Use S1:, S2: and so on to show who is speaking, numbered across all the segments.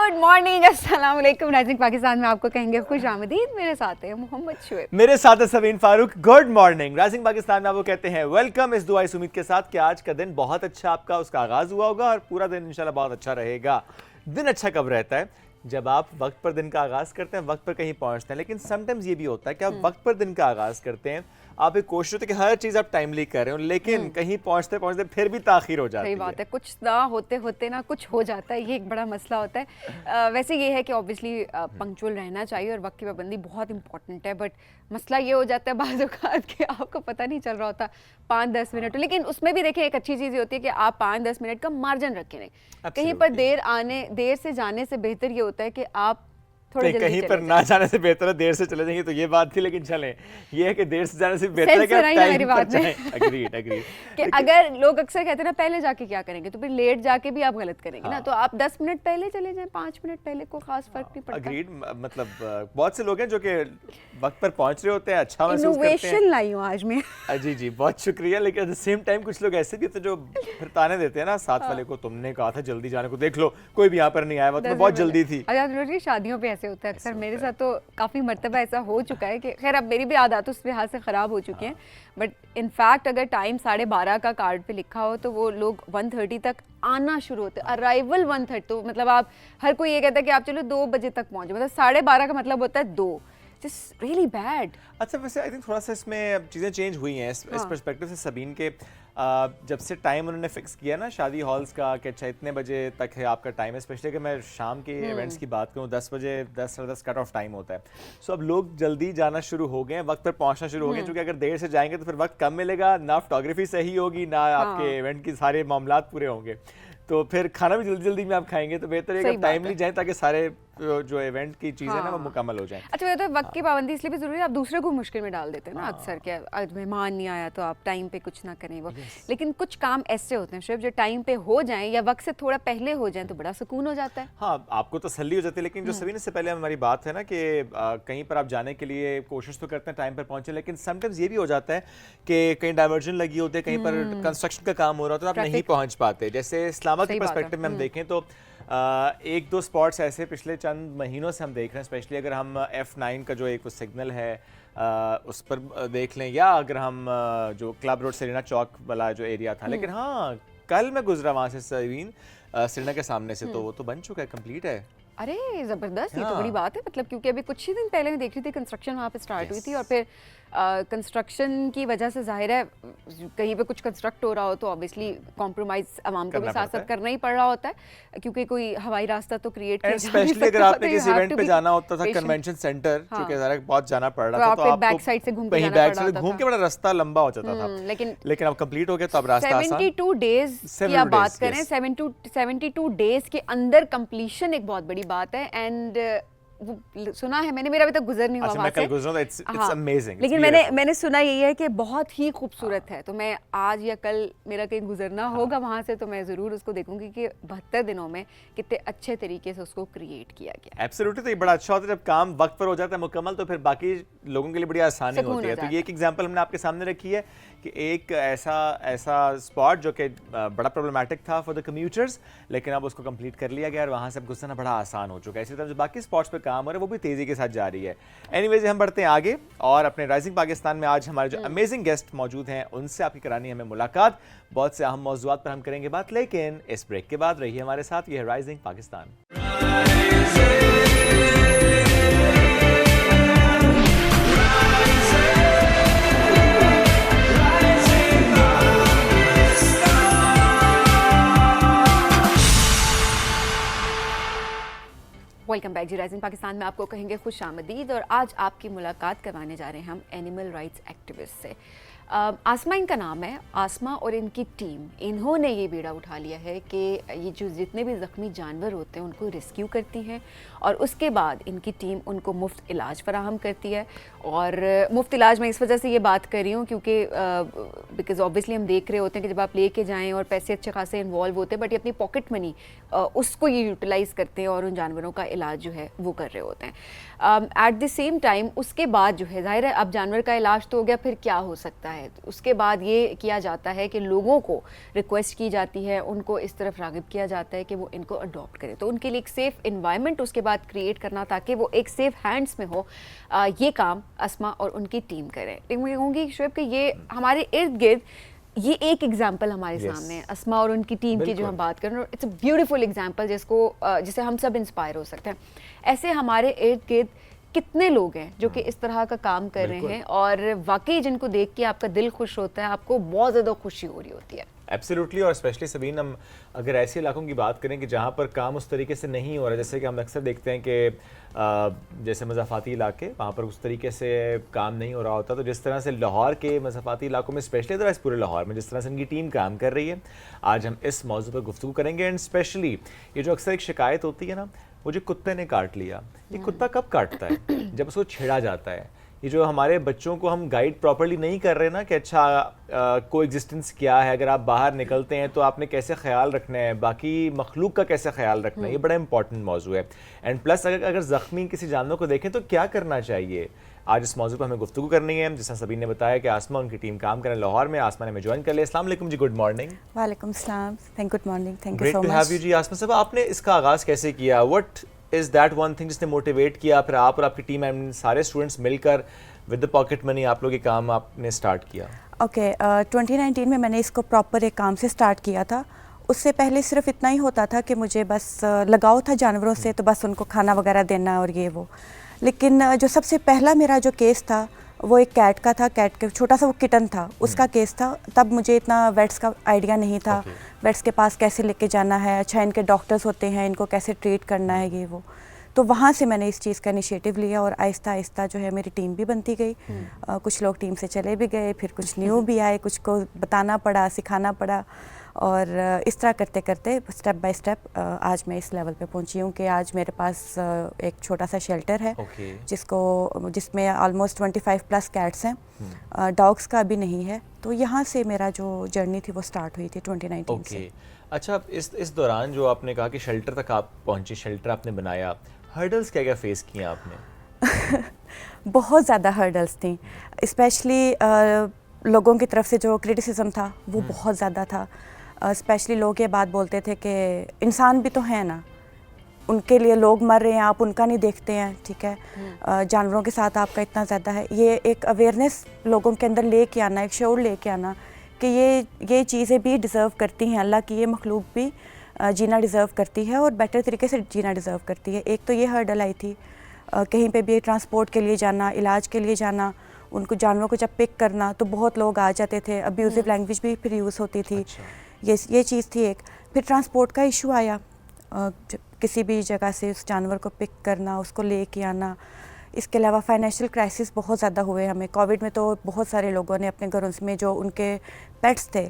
S1: Good morning, अस्सलाम वालेकुम। Rising Pakistan में आपको कहेंगे खुश आमदीद। मेरे साथ है मोहम्मद शुएब,
S2: मेरे साथ है Sabeen Farooq. Good morning. Rising Pakistan में आपको कहते हैं वेलकम। इस दुआ इस उम्मीद के साथ कि आज का दिन बहुत अच्छा आपका उसका आगाज हुआ होगा और पूरा दिन इंशाल्लाह बहुत अच्छा रहेगा। दिन अच्छा कब रहता है? जब आप वक्त पर दिन का आगाज करते हैं, वक्त पर कहीं पहुंचते हैं। लेकिन समटाइम्स ये भी होता है कि आप वक्त पर दिन का आगाज करते हैं, आप एक कोशिश होती है कि हर चीज आप टाइमली कर रहे हो, लेकिन कहीं पहुंचते पहुंचते फिर भी ताखीर हो जाती है।
S1: सही बात है, कुछ ना होते होते ना कुछ हो जाता है, ये एक बड़ा मसला होता है। वैसे ये है कि ऑब्वियसली पंक्चुअल रहना चाहिए और वक्त की पाबंदी बहुत इंपॉर्टेंट है, बट मसला ये हो जाता है बाज़ औक़ात कि आपको पता नहीं चल रहा होता 5-10 मिनट। लेकिन उसमें भी देखिए एक अच्छी चीज़ ये होती है कि आप 5-10 मिनट का मार्जिन रखें नहीं। कहीं पर देर से जाने से बेहतर ये होता है कि आप
S2: कहीं पर ना जाने से बेहतर है देर से चले जाएंगे, तो ये बात थी। लेकिन चलें, ये है कि देर से जाने से बेहतर है कि आप टाइम पर जाएं। एग्रीड कि
S1: अगर लोग अक्सर कहते हैं ना पहले जाके क्या करेंगे, तो फिर लेट जाके भी आप गलत करेंगे ना। तो आप 10 मिनट पहले चले जाएं, 5 मिनट पहले, को खास फर्क नहीं पड़ता।
S2: एग्रीड। मतलब बहुत से लोग हैं जो कि वक्त पर पहुंच रहे होते हैं, अच्छा महसूस करते हैं।
S1: इनोवेशन लाई हूं आज मैं।
S2: जी बहुत शुक्रिया। लेकिन एट द सेम टाइम कुछ लोग ऐसे भी होते हैं जो फिर ताने देते हैं ना साथ वाले को, तुमने कहा था जल्दी जाने को, देख लो कोई भी यहाँ पर नहीं आया, वक्त में बहुत जल्दी थी।
S1: शादियों पे ऐसे होता है अक्सर, मेरे साथ तो काफ़ी मर्तबा ऐसा हो चुका है कि खैर अब मेरी भी आदत उस लिहाज से ख़राब हो चुकी हैं। बट इनफैक्ट अगर टाइम 12:30 का कार्ड पे लिखा हो तो वो लोग 1:30 तक आना शुरू होते हैं। अराइवल 1:30, तो मतलब आप हर कोई ये कहता है कि आप चलो 2 बजे तक पहुँचे, मतलब 12:30 का मतलब होता है 2। Just really bad।
S2: अच्छा, वैसे आई थिंक थोड़ा सा इसमें चीज़ें चेंज हुई हैं इस पर्सपेक्टिव से सबीन के। जब से टाइम उन्होंने फिक्स किया ना शादी हॉल्स का कि अच्छा इतने बजे तक है आपका टाइम है, स्पेशली अगर मैं शाम के इवेंट्स की बात करूँ 10 बजे 10 कट ऑफ टाइम होता है। सो अब लोग जल्दी जाना शुरू हो गए हैं, वक्त पर पहुंचना शुरू हो गए, क्योंकि अगर देर से जाएंगे तो फिर वक्त कम मिलेगा, ना फोटोग्राफी सही होगी, ना आपके इवेंट के सारे मामलात पूरे होंगे, तो फिर खाना भी जल्दी जल्दी में आप खाएंगे। तो बेहतर है कि टाइमली जाएं ताकि सारे जो इवेंट की चीज़ें ना वो मुकम्मल हो जाएं।
S1: अच्छा, तो वक्त की पाबंदी इसलिए भी ज़रूरी है, आप दूसरे को मुश्किल में डाल देते हैं ना अक्सर, कि आज मेहमान नहीं आया तो आप टाइम पे कुछ ना करें वो। लेकिन कुछ काम ऐसे होते हैं शुएब जो टाइम पे हो जाएं या वक्त से थोड़ा पहले हो जाएं तो बड़ा सुकून हो जाता है।
S2: हाँ, आपको तसल्ली हो जाती है। लेकिन जो सभी से पहले हमारी बात है ना कि कहीं पर आप जाने के लिए कोशिश तो करते हैं टाइम पर पहुंचे, लेकिन समटाइम्स ये भी हो जाता है कि कहीं डाइवर्जन लगी होती है, कहीं पर कंस्ट्रक्शन का काम हो रहा होता है तो आप नहीं पहुंच पाते। जैसे इस्लामाबाद के पर्सपेक्टिव में हम देखें तो 1-2 स्पॉट्स ऐसे पिछले चंद महीनों से हम देख रहे हैं, स्पेशली अगर हम F9 का जो एक सिग्नल है उस पर देख लें, या अगर हम जो क्लब रोड सेरीना चौक वाला जो एरिया था। लेकिन हाँ, कल मैं गुजरा वहाँ से सबीन सेरीना के सामने से, तो वो तो बन चुका है, कंप्लीट है।
S1: अरे ज़बरदस्त, ये तो बड़ी बात है। मतलब क्योंकि अभी कुछ ही दिन पहले मैं देख रही थी कंस्ट्रक्शन वहाँ पे स्टार्ट हुई थी, और फिर कंस्ट्रक्शन की वजह से जाहिर है कहीं पे कुछ कंस्ट्रक्ट हो रहा हो तो ऑब्वियसली कॉम्प्रोमाइज़ आवाम को भी साथ साथ करना ही पड़ रहा होता है, क्योंकि कोई हवाई रास्ता तो क्रिएट किया जा नहीं सकता।
S2: स्पेशली अगर आपने किसी इवेंट पे जाना होता था, कन्वेंशन सेंटर, क्योंकि ज़रा बहुत जाना पड़ रहा था, तो आपको
S1: बैक साइड से घूम के
S2: बड़ा रास्ता लंबा हो जाता था। लेकिन अब कंप्लीट हो गया तो अब रास्ता आसान।
S1: 72 डेज की आप बात करें, 72 डेज के अंदर कंप्लीशन एक बहुत बड़ी बात है। एंड वो सुना है मैंने, मेरा अभी तक गुजर नहीं हुआ वहाँ से।
S2: it's amazing,
S1: लेकिन मैंने सुना यही है कि बहुत ही खूबसूरत है। तो मैं आज या कल मेरा कहीं गुजरना होगा वहाँ से, तो मैं ज़रूर उसको देखूंगी कि 72 दिनों में कितने अच्छे तरीके से उसको क्रिएट किया गया।
S2: एब्सोल्युटली। तो ये बड़ा अच्छा होता है जब काम वक्त पर हो जाता है मुकम्मल, तो फिर बाकी लोगों के लिए बड़ी आसानी होती है। तो ये एक एग्जांपल हमने आपके सामने रखी है कि एक ऐसा स्पॉट जो कि बड़ा प्रॉब्लमैटिक था फॉर द कम्यूटर्स, लेकिन अब उसको कंप्लीट कर लिया गया और वहाँ से अब गुजरना बड़ा आसान हो चुका है। इसी तरह जो बाकी स्पॉट्स पे काम हो रहा है वो भी तेज़ी के साथ जारी है। एनीवेज, हम बढ़ते हैं आगे और अपने राइजिंग पाकिस्तान में आज हमारे जो अमेजिंग गेस्ट मौजूद हैं उनसे आपकी करानी हमें मुलाकात। बहुत से अहम मौज़ूआत पर हम करेंगे बात, लेकिन इस ब्रेक के बाद रहिए हमारे साथ। ये है राइजिंग पाकिस्तान।
S1: वेलकम बैक जी। राइजिंग पाकिस्तान में आपको कहेंगे खुश आमदीद, और आज आपकी मुलाकात करवाने जा रहे हैं हम एनिमल राइट्स एक्टिविस्ट से। आसमा इनका नाम है। आसमा और इनकी टीम, इन्होंने ये बीड़ा उठा लिया है कि ये जो जितने भी ज़ख्मी जानवर होते हैं उनको रेस्क्यू करती हैं, और उसके बाद इनकी टीम उनको मुफ्त इलाज फराहम करती है। और मुफ्त इलाज मैं इस वजह से ये बात कर रही हूँ क्योंकि बिकॉज़ ऑब्वियसली हम देख रहे होते हैं कि जब आप लेके जाएँ और पैसे अच्छे खासे इन्वॉल्व होते हैं, बट ये अपनी पॉकेट मनी उसको ये यूटिलाइज़ करते हैं और उन जानवरों का इलाज जो है वो कर रहे होते हैं। एट द सेम टाइम उसके बाद जो है ज़ाहिर है अब जानवर का इलाज तो हो गया, फिर क्या हो सकता है? है उसके बाद ये किया जाता है कि लोगों को रिक्वेस्ट की जाती है, उनको इस तरफ राग़िब किया जाता है कि वो इनको अडॉप्ट करें। तो उनके लिए एक सेफ़ इन्वायरमेंट उसके बाद क्रिएट करना ताकि वो एक सेफ़ हैंड्स में हो, ये काम अस्मा और उनकी टीम करें। लेकिन मैं कहूँगी शोएब कि ये हमारे इर्द गिर्द ये एक एग्जाम्पल हमारे सामने है अस्मा और उनकी टीम की जो हम बात करें, इट्स अ ब्यूटीफुल एग्जाम्पल जिसे हम सब इंस्पायर हो सकते हैं। ऐसे हमारे इर्द गिर्द कितने लोग हैं जो कि इस तरह का काम कर रहे हैं और वाकई जिनको देख के आपका दिल खुश होता है, आपको बहुत ज़्यादा खुशी हो रही होती है।
S2: एब्सोल्युटली, और स्पेशली सबीन हम अगर ऐसे इलाकों की बात करें कि जहाँ पर काम उस तरीके से नहीं हो रहा, जैसे कि हम अक्सर देखते हैं कि जैसे मज़ाफ़ाती इलाके वहाँ पर उस तरीके से काम नहीं हो रहा होता, तो जिस तरह से लाहौर के मज़ाफ़ाती इलाकों में स्पेशली अदरवाइज़ पूरे लाहौर में जिस तरह से इनकी टीम काम कर रही है, आज हम इस मौजू पर गुफ्तगू करेंगे। एंड स्पेशली ये जो अक्सर एक शिकायत होती है ना, मुझे कुत्ते ने काट लिया, ये कुत्ता कब काटता है? जब उसको छेड़ा जाता है। ये जो हमारे बच्चों को हम गाइड प्रॉपर्ली नहीं कर रहे ना कि अच्छा को एग्जिस्टेंस क्या है, अगर आप बाहर निकलते हैं तो आपने कैसे ख्याल रखना है, बाकी मखलूक का कैसे ख्याल रखना है, ये बड़ा इंपॉर्टेंट मौजू है। एंड प्लस अगर ज़ख्मी किसी जानवर को देखें तो क्या करना चाहिए, आज इस मौजू पर हमें गुफ्तगू करनी है। जिस तरह सबीन ने बताया कि आसमा उनकी टीम काम करें लाहौर में, आसमा ने हमें ज्वाइन कर लिया। अस्सलाम वालेकुम जी, गुड मॉर्निंग।
S3: वालेकुम सलाम, good morning, thank you
S2: great
S3: so
S2: too
S3: much.
S2: Have you जी। आसमा साहब, आपने इसका आगाज़ कैसे किया? What is that one thing जिसने मोटिवेट किया, फिर आप और आपकी टीम एंड सारे स्टूडेंट्स मिलकर विद द पॉकेट मनी आप लोग ये काम आपने स्टार्ट किया?
S3: ओके, 2019 में मैंने इसको प्रॉपर एक काम से स्टार्ट किया था। उससे पहले सिर्फ इतना ही होता था कि मुझे बस लगाव था जानवरों से, तो बस उनको खाना वगैरह देना और ये वो। लेकिन जो सबसे पहला मेरा जो केस था वो एक कैट का था, कैट के छोटा सा वो किटन था, उसका केस था। तब मुझे इतना वेट्स का आइडिया नहीं था, वेट्स के पास कैसे लेके जाना है, अच्छा इनके डॉक्टर्स होते हैं, इनको कैसे ट्रीट करना है, ये वो। तो वहाँ से मैंने इस चीज़ का इनिशिएटिव लिया और आहिस्ता आहिस्ता जो है मेरी टीम भी बनती गई। कुछ लोग टीम से चले भी गए, फिर कुछ न्यू भी आए, कुछ को बताना पड़ा, सिखाना पड़ा, और इस तरह करते करते स्टेप बाय स्टेप आज मैं इस लेवल पे पहुंची हूँ कि आज मेरे पास एक छोटा सा शेल्टर है जिसमें ऑलमोस्ट 25+ कैट्स हैं, डॉग्स का अभी नहीं है। तो यहाँ से मेरा जो जर्नी थी वो स्टार्ट हुई थी 2019 से।
S2: अच्छा, इस दौरान जो आपने कहा कि शेल्टर तक आप पहुँची, शेल्टर आपने बनाया, हर्डल्स क्या क्या फेस किए आपने?
S3: बहुत ज़्यादा हर्डल्स थी, स्पेशली लोगों की तरफ से जो क्रिटिसिज्म था वो बहुत ज़्यादा था। स्पेशली लोग ये बात बोलते थे कि इंसान भी तो हैं ना, उनके लिए लोग मर रहे हैं, आप उनका नहीं देखते हैं, ठीक है, जानवरों के साथ आपका इतना ज़्यादा है। ये एक अवेयरनेस लोगों के अंदर लेके आना, एक शऊर लेके आना कि ये चीज़ें भी डिज़र्व करती हैं, अल्लाह की ये मखलूक भी जीना डिज़र्व करती है और बेटर तरीके से जीना डिज़र्व करती है। एक तो ये हर्डल आई थी, कहीं पे भी ट्रांसपोर्ट के लिए जाना, इलाज के लिए जाना, उनको जानवरों को जब पिक करना तो बहुत लोग आ जाते थे, अब्यूजिव लैंग्वेज भी फिर यूज़ होती थी। ये चीज़ थी एक। फिर ट्रांसपोर्ट का इशू आया, किसी भी जगह से उस जानवर को पिक करना, उसको लेके आना। इसके अलावा फाइनेंशियल क्राइसिस बहुत ज़्यादा हुए हमें। कोविड में तो बहुत सारे लोगों ने अपने घरों में जो उनके पेट्स थे,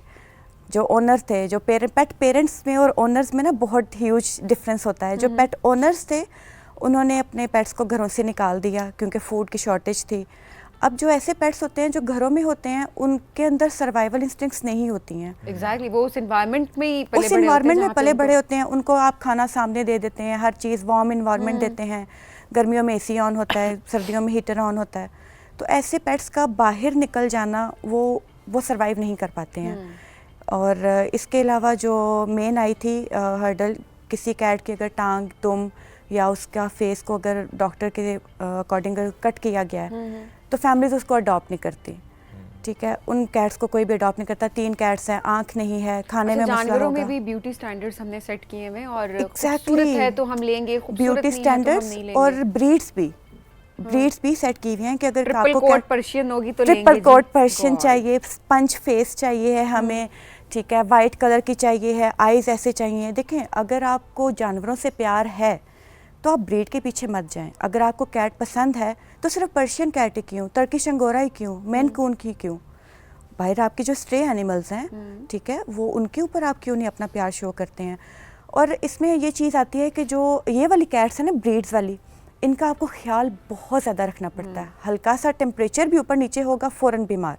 S3: जो ओनर थे, जो पेट पेरेंट्स में और ओनर्स में ना बहुत ह्यूज डिफरेंस होता है। जो पेट ओनर्स थे उन्होंने अपने पेट्स को घरों से निकाल दिया क्योंकि फूड की शॉर्टेज थी। अब जो ऐसे पेट्स होते हैं जो घरों में होते हैं, उनके अंदर सर्वाइवल इंस्टिंक्ट्स नहीं होती हैं।
S1: एग्जैक्टली, वो उस एनवायरनमेंट में
S3: पले बड़े होते हैं, उनको आप खाना सामने दे देते हैं, हर चीज़ वार्म इन्वायरमेंट देते हैं, गर्मियों में एसी ऑन होता है, सर्दियों में हीटर ऑन होता है। तो ऐसे पेट्स का बाहर निकल जाना वो सर्वाइव नहीं कर पाते हैं। और इसके अलावा जो मेन आई थी हर्डल, किसी कैट की अगर टांग, दुम या उसका फेस को अगर डॉक्टर के अकॉर्डिंग कट किया गया है तो फैमिलीज उसको अडॉप्ट नहीं करती, ठीक है। उन कैट्स को कोई भी अडॉप्ट नहीं करता। 3 कैट्स हैं, आंख नहीं है, खाने में मसला होगा।
S1: जानवरों में भी ब्यूटी स्टैंडर्ड्स हमने सेट किए हुए और खूबसूरत है तो हम लेंगे, खूबसूरत
S3: ब्यूटी स्टैंडर्ड्स और ब्रीड्स भी सेट की हुई हैं कि अगर आपको
S1: कोट पर्शियन होगी तो लेंगे,
S3: ट्रिपल कोट पर्शियन चाहिए, स्पंज फेस चाहिए है हमें, ठीक है, वाइट कलर की चाहिए है, आईज ऐसे चाहिए। देखें, अगर आपको जानवरों से प्यार है तो आप ब्रीड के पीछे मत जाएं। अगर आपको कैट पसंद है तो सिर्फ पर्शियन कैट ही क्यों, टर्किश अंगोरा ही क्यों, मैन कून की क्यों, बाहर आपके जो स्ट्रे एनिमल्स हैं, ठीक है, वो उनके ऊपर आप क्यों नहीं अपना प्यार शो करते हैं। और इसमें ये चीज़ आती है कि जो ये वाली कैट्स हैं ना, ब्रीड्स वाली, इनका आपको ख्याल बहुत ज़्यादा रखना पड़ता है। हल्का सा टेम्परेचर भी ऊपर नीचे होगा फ़ौरन बीमार।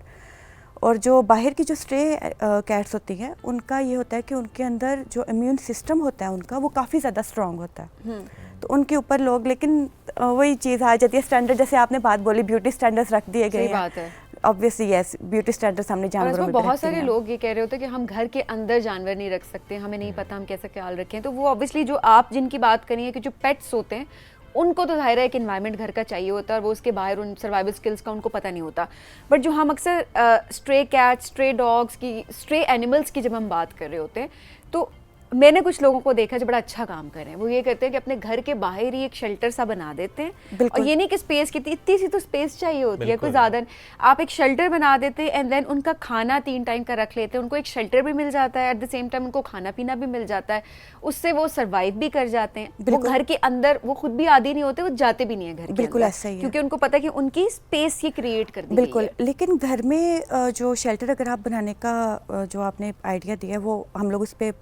S3: और जो बाहर की जो स्ट्रे कैट्स होती हैं, उनका ये होता है कि उनके अंदर जो इम्यून सिस्टम होता है उनका, वो काफ़ी ज़्यादा स्ट्रॉन्ग होता है। तो उनके ऊपर लोग, लेकिन वही चीज़ आ जाती है स्टैंडर्ड, जैसे आपने बात बोली, ब्यूटी स्टैंडर्ड्स रख दिए गए हैं। ऑब्वियसली यस, ब्यूटी स्टैंडर्ड्स हमने
S1: और
S3: जानवरों
S1: इसमें
S3: में भी
S1: बहुत
S3: रखते
S1: सारे
S3: हैं।
S1: लोग ये कह रहे होते हैं कि हम घर के अंदर जानवर नहीं रख सकते, हमें नहीं पता हम कैसा ख्याल रखें। तो वो ऑब्वियसली जो आप जिनकी बात करी है कि जो पेट्स होते हैं उनको तो जाहिर है एक इन्वायरमेंट घर का चाहिए होता है और वो उसके बाहर उन सर्वाइवल स्किल्स का उनको पता नहीं होता। बट जो हम अक्सर स्ट्रे कैट्स, स्ट्रे डॉग्स की, स्ट्रे एनिमल्स की जब हम बात कर रहे होते हैं, तो मैंने कुछ लोगों को देखा जो बड़ा अच्छा काम कर रहे हैं। वो ये करते हैं कि अपने घर के बाहर ही एक शेल्टर सा बना देते हैं, और
S3: बिल्कुल।
S1: ये नहीं कि स्पेस की इतनी सी तो स्पेस चाहिए होती है, कोई
S2: बिल्कुल।
S1: ज़्यादा नहीं। आप एक शेल्टर बना देते हैं एंड देन उनका खाना 3 टाइम का रख लेते हैं, उनको एक शेल्टर भी मिल जाता है, एट द सेम टाइम उनको खाना पीना भी मिल जाता है, उससे वो सर्वाइव भी कर जाते हैं। वो
S3: बिल्कुल।
S1: घर के अंदर वो खुद भी आदी नहीं होते, वो जाते भी नहीं है घर के
S3: बिल्कुल
S1: अंदर,
S3: ऐसा ही है।
S1: क्योंकि उनको पता है कि उनकी स्पेस ही क्रिएट कर दी गई
S3: बिल्कुल,
S1: है।
S3: लेकिन घर में जो शेल्टर अगर आप बनाने का जो आपने आइडिया दिया है, वो हम लोग उस पर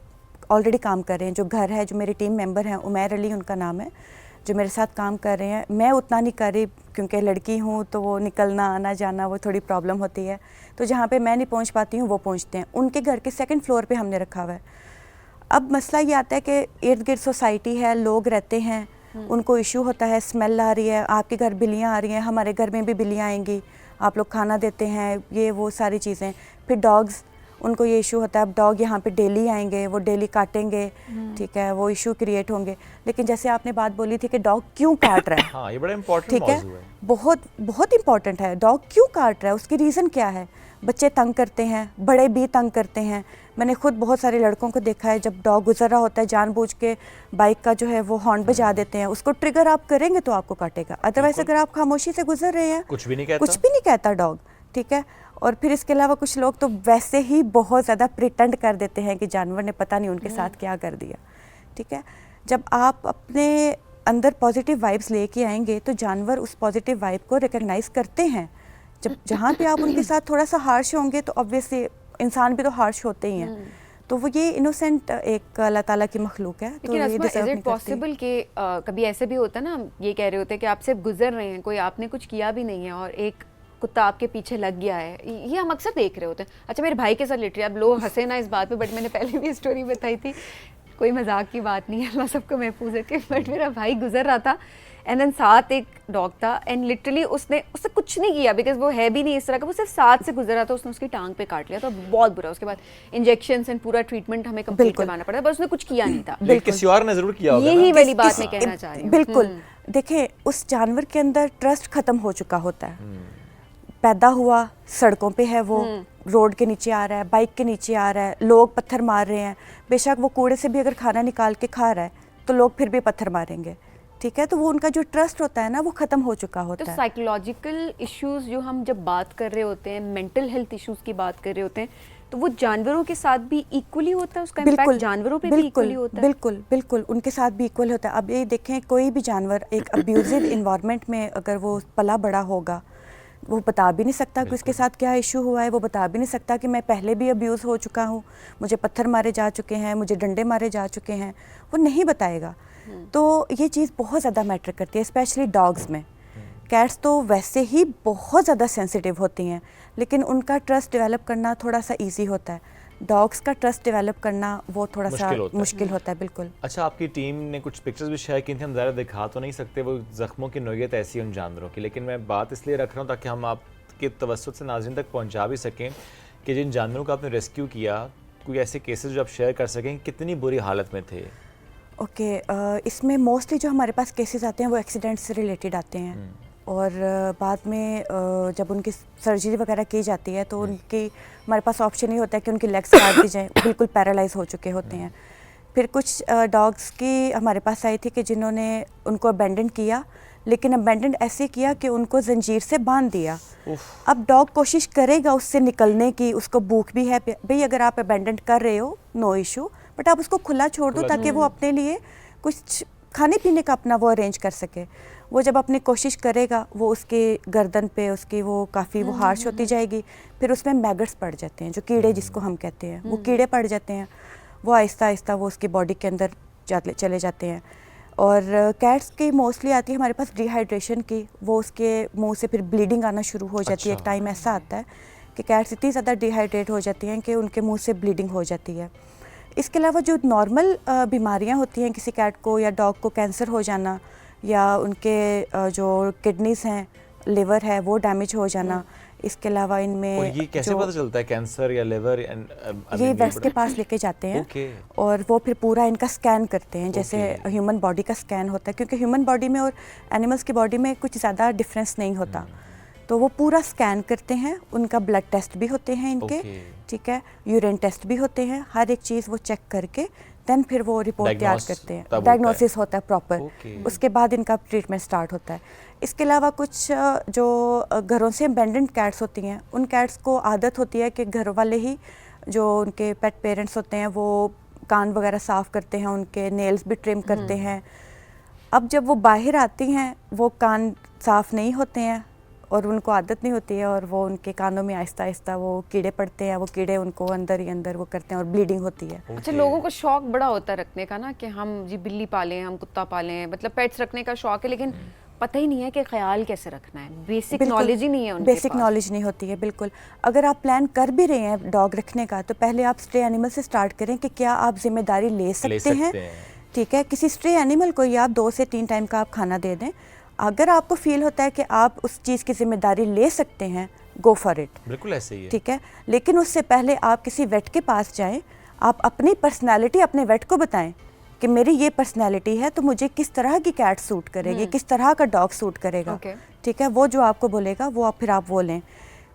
S3: ऑलरेडी काम कर रहे हैं। जो घर है, जो मेरे टीम मेंबर हैं, उमैर अली उनका नाम है, जो मेरे साथ काम कर रहे हैं। मैं उतना नहीं कर रही क्योंकि लड़की हूँ, तो वो निकलना आना जाना वो थोड़ी प्रॉब्लम होती है, तो जहाँ पे मैं नहीं पहुँच पाती हूँ वो पहुँचते हैं। उनके घर के 2nd फ्लोर पे हमने रखा हुआ है। अब मसला ये आता है कि इर्द गिर्द सोसाइटी है, लोग रहते हैं, उनको इशू होता है, स्मेल आ रही है, आपके घर बिल्लियाँ आ रही हैं, हमारे घर में भी बिल्लियाँ आएंगी, आप लोग खाना देते हैं, ये वो सारी चीज़ें। फिर डॉग्स, उनको ये इशू होता है, अब डॉग यहाँ पे डेली आएंगे, वो डेली काटेंगे, ठीक है, वो इशू क्रिएट होंगे। लेकिन जैसे आपने बात बोली थी कि डॉग क्यों काट रहा है,
S2: हाँ, ये बड़ा इंपॉर्टेंट
S3: ठीक है,
S2: मौजू है।
S3: बहुत बहुत इंपॉर्टेंट है। डॉग क्यों काट रहा है, उसकी रीज़न क्या है? बच्चे तंग करते हैं, बड़े भी तंग करते हैं। मैंने खुद बहुत सारे लड़कों को देखा है, जब डॉग गुजर रहा होता है, जानबूझ के बाइक का जो है वो हॉर्न बजा देते हैं। उसको ट्रिगर आप करेंगे तो आपको काटेगा, अदरवाइज अगर आप खामोशी से गुजर रहे हैं,
S2: कुछ भी नहीं कहता।
S3: कुछ भी नहीं कहता डॉग, ठीक है। और फिर इसके अलावा कुछ लोग तो वैसे ही बहुत ज़्यादा प्रिटेंड कर देते हैं कि जानवर ने पता नहीं उनके साथ क्या कर दिया, ठीक है। जब आप अपने अंदर पॉजिटिव वाइब्स लेके आएंगे तो जानवर उस पॉजिटिव वाइब को रिकग्नाइज करते हैं। जब जहाँ पे आप उनके साथ थोड़ा सा हार्श होंगे तो ऑब्वियसली इंसान भी तो हार्श होते ही हैं। तो वो ये इनोसेंट एक अल्लाह ताला की मखलूक है, तो
S1: लेकिन
S3: ये
S1: अस्मा,
S3: डिजर्व
S1: इज
S3: नहीं
S1: इट
S3: करती।
S1: पॉसिबल कि कभी ऐसे भी होता है ना, हम ये कह रहे होते हैं कि आप सिर्फ गुजर रहे हैं, कोई आपने कुछ किया भी नहीं है और एक कुत्ता आपके पीछे लग गया है, ये हम अक्सर देख रहे होते हैं। अच्छा, मेरे भाई के साथ लिटरली, अब लोग हंसे ना इस बात पे, बट मैंने पहले भी स्टोरी बताई थी, कोई मजाक की बात नहीं है, अल्लाह सबको महफूज रखे। बट मेरा भाई गुजर रहा था एंड देन साथ एक डॉग था एंड लिटरली उसने कुछ नहीं किया, बिकॉज वो है भी नहीं इस तरह का, वो सिर्फ साथ से गुजर रहा था, उसने उसकी टांग पे काट लिया, तो बहुत बुरा। उसके बाद इंजेक्शन एंड पूरा ट्रीटमेंट हमें कंप्लीट
S3: बिल्कुल।
S1: करवाना पड़ा, बस उसने कुछ किया नहीं था।
S2: लेकिन किसी और ने जरूर किया होगा
S1: यही
S2: ना।
S1: वाली बात मैं कहना चाह रही हूँ।
S3: बिल्कुल, देखिए उस जानवर के अंदर ट्रस्ट खत्म हो चुका होता है। पैदा हुआ सड़कों पे है, वो रोड के नीचे आ रहा है, बाइक के नीचे आ रहा है, लोग पत्थर मार रहे हैं, बेशक वो कूड़े से भी अगर खाना निकाल के खा रहा है तो लोग फिर भी पत्थर मारेंगे, ठीक है। तो वो उनका जो ट्रस्ट होता है ना, वो खत्म हो चुका
S1: तो
S3: होता है।
S1: साइकोलॉजिकल इश्यूज जो हम जब बात कर रहे होते हैं, मेंटल हेल्थ इश्यूज की बात कर रहे होते हैं, तो वो जानवरों के साथ भी इक्वली होता है, उसका इम्पैक्ट जानवरों पे भी इक्वली होता है।
S3: बिल्कुल बिल्कुल, उनके साथ भी इक्वल होता है। अब ये देखें, कोई भी जानवर एक अब्यूजिव इन्वायरमेंट में अगर वो पला बड़ा होगा, वो बता भी नहीं सकता कि उसके साथ क्या इशू हुआ है, वो बता भी नहीं सकता कि मैं पहले भी अब्यूज़ हो चुका हूँ, मुझे पत्थर मारे जा चुके हैं, मुझे डंडे मारे जा चुके हैं, वो नहीं बताएगा। तो ये चीज़ बहुत ज़्यादा मैटर करती है, स्पेशली डॉग्स में। कैट्स तो वैसे ही बहुत ज़्यादा सेंसिटिव होती हैं, लेकिन उनका ट्रस्ट डेवलप करना थोड़ा सा ईजी होता है। डॉग्स का ट्रस्ट डेवलप करना वो थोड़ा सा मुश्किल होता है। बिल्कुल।
S2: अच्छा, आपकी टीम ने कुछ पिक्चर्स भी शेयर की थी, हम ज़्यादा दिखा तो नहीं सकते, वो ज़ख्मों की नोयत ऐसी उन जानवरों की, लेकिन मैं बात इसलिए रख रहा हूँ ताकि हम आपके तवज्जुह से नाज़रीन तक पहुँचा भी सकें कि जिन जानवरों का आपने रेस्क्यू किया, कोई ऐसे केसेस जो आप शेयर कर सकें कितनी बुरी हालत में थे।
S3: ओके, इसमें मोस्टली जो हमारे पास केसेस आते हैं वो एक्सीडेंट से रिलेटेड आते हैं, और बाद में जब उनकी सर्जरी वगैरह की जाती है तो उनकी हमारे पास ऑप्शन ही होता है कि उनकी लेग्स काट दी जाएँ, बिल्कुल पैरालाइज हो चुके होते हैं। फिर कुछ डॉग्स की हमारे पास आई थी कि जिन्होंने उनको अबेंडन किया, लेकिन अबेंडन ऐसे किया कि उनको जंजीर से बांध दिया। अब डॉग कोशिश करेगा उससे निकलने की, उसको भूख भी है, भाई अगर आप अबेंडन कर रहे हो नो इशू, बट आप उसको खुला छोड़ दो ताकि वो अपने लिए कुछ खाने पीने का अपना वो अरेंज कर सके। वो जब अपनी कोशिश करेगा, वो उसके गर्दन पे उसकी वो काफ़ी वो हार्श होती जाएगी, फिर उसमें मैगट्स पड़ जाते हैं, जो कीड़े जिसको हम कहते हैं, वो कीड़े पड़ जाते हैं, वो आहिस्ता आहिस्ता वो उसकी बॉडी के अंदर चले जाते हैं। और कैट्स की मोस्टली आती है हमारे पास डिहाइड्रेशन की, वो उसके मुंह से फिर ब्लीडिंग आना शुरू हो जाती है। एक टाइम ऐसा आता है कि कैट्स इतनी ज़्यादा डिहाइड्रेट हो जाती हैं कि उनके मुंह से ब्लीडिंग हो जाती है। इसके अलावा जो नॉर्मल बीमारियां होती हैं किसी कैट को या डॉग को, कैंसर हो जाना या उनके जो किडनीज़ हैं लिवर है वो डैमेज हो जाना, इसके अलावा
S2: और
S3: इनमें
S2: ये कैसे पता चलता है कैंसर या लिवर?
S3: ये वेट्स के पास लेके जाते हैं
S2: ओके।
S3: और वो फिर पूरा इनका स्कैन करते हैं, जैसे ह्यूमन बॉडी का स्कैन होता है, क्योंकि ह्यूमन बॉडी में और एनिमल्स की बॉडी में कुछ ज़्यादा डिफरेंस नहीं होता। तो वो पूरा स्कैन करते हैं, उनका ब्लड टेस्ट भी होते हैं इनके, ठीक है, यूरिन टेस्ट भी होते हैं, हर एक चीज़ वो चेक करके देन फिर वो रिपोर्ट तैयार करते हैं, डायग्नोसिस होता है प्रॉपर, उसके बाद इनका ट्रीटमेंट स्टार्ट होता है। इसके अलावा कुछ जो घरों से अबेंडेंड कैट्स होती हैं, उन कैट्स को आदत होती है कि घर वाले ही जो उनके पेट पेरेंट्स होते हैं वो कान वगैरह साफ़ करते हैं, उनके नेल्स भी ट्रिम करते हैं। अब जब वो बाहर आती हैं वो कान साफ़ नहीं होते हैं और उनको आदत नहीं होती है, और वो उनके कानों में आहिस्ता आहिस्ता वो कीड़े पड़ते हैं, वो कीड़े उनको अंदर ही अंदर वो करते हैं और ब्लीडिंग होती है।
S1: अच्छा, लोगों को शौक बड़ा होता है रखने का ना, कि हम जी बिल्ली पालें, हम कुत्ता पालें, मतलब पेट्स रखने का शौक है, लेकिन पता ही नहीं है कि ख्याल कैसे रखना है, बेसिक नॉलेज ही नहीं है उनके
S3: बेसिक नॉलेज नहीं होती है। बिल्कुल, अगर आप प्लान कर भी रहे हैं डॉग रखने का, तो पहले आप स्ट्रे एनिमल से स्टार्ट करें कि क्या आप जिम्मेदारी ले सकते हैं, ठीक है। किसी स्ट्रे एनिमल को ही आप 2 से 3 टाइम का आप खाना दे दें। अगर आपको फील होता है कि आप उस चीज़ की जिम्मेदारी ले सकते हैं, गो फॉर इट,
S2: बिल्कुल ऐसे ही है,
S3: ठीक है। लेकिन उससे पहले आप किसी वेट के पास जाएं, आप अपनी पर्सनालिटी अपने वेट को बताएं कि मेरी ये पर्सनालिटी है तो मुझे किस तरह की कैट सूट करेगी, किस तरह का डॉग सूट करेगा, ठीक है। वो जो आपको बोलेगा वो फिर आप वो लें।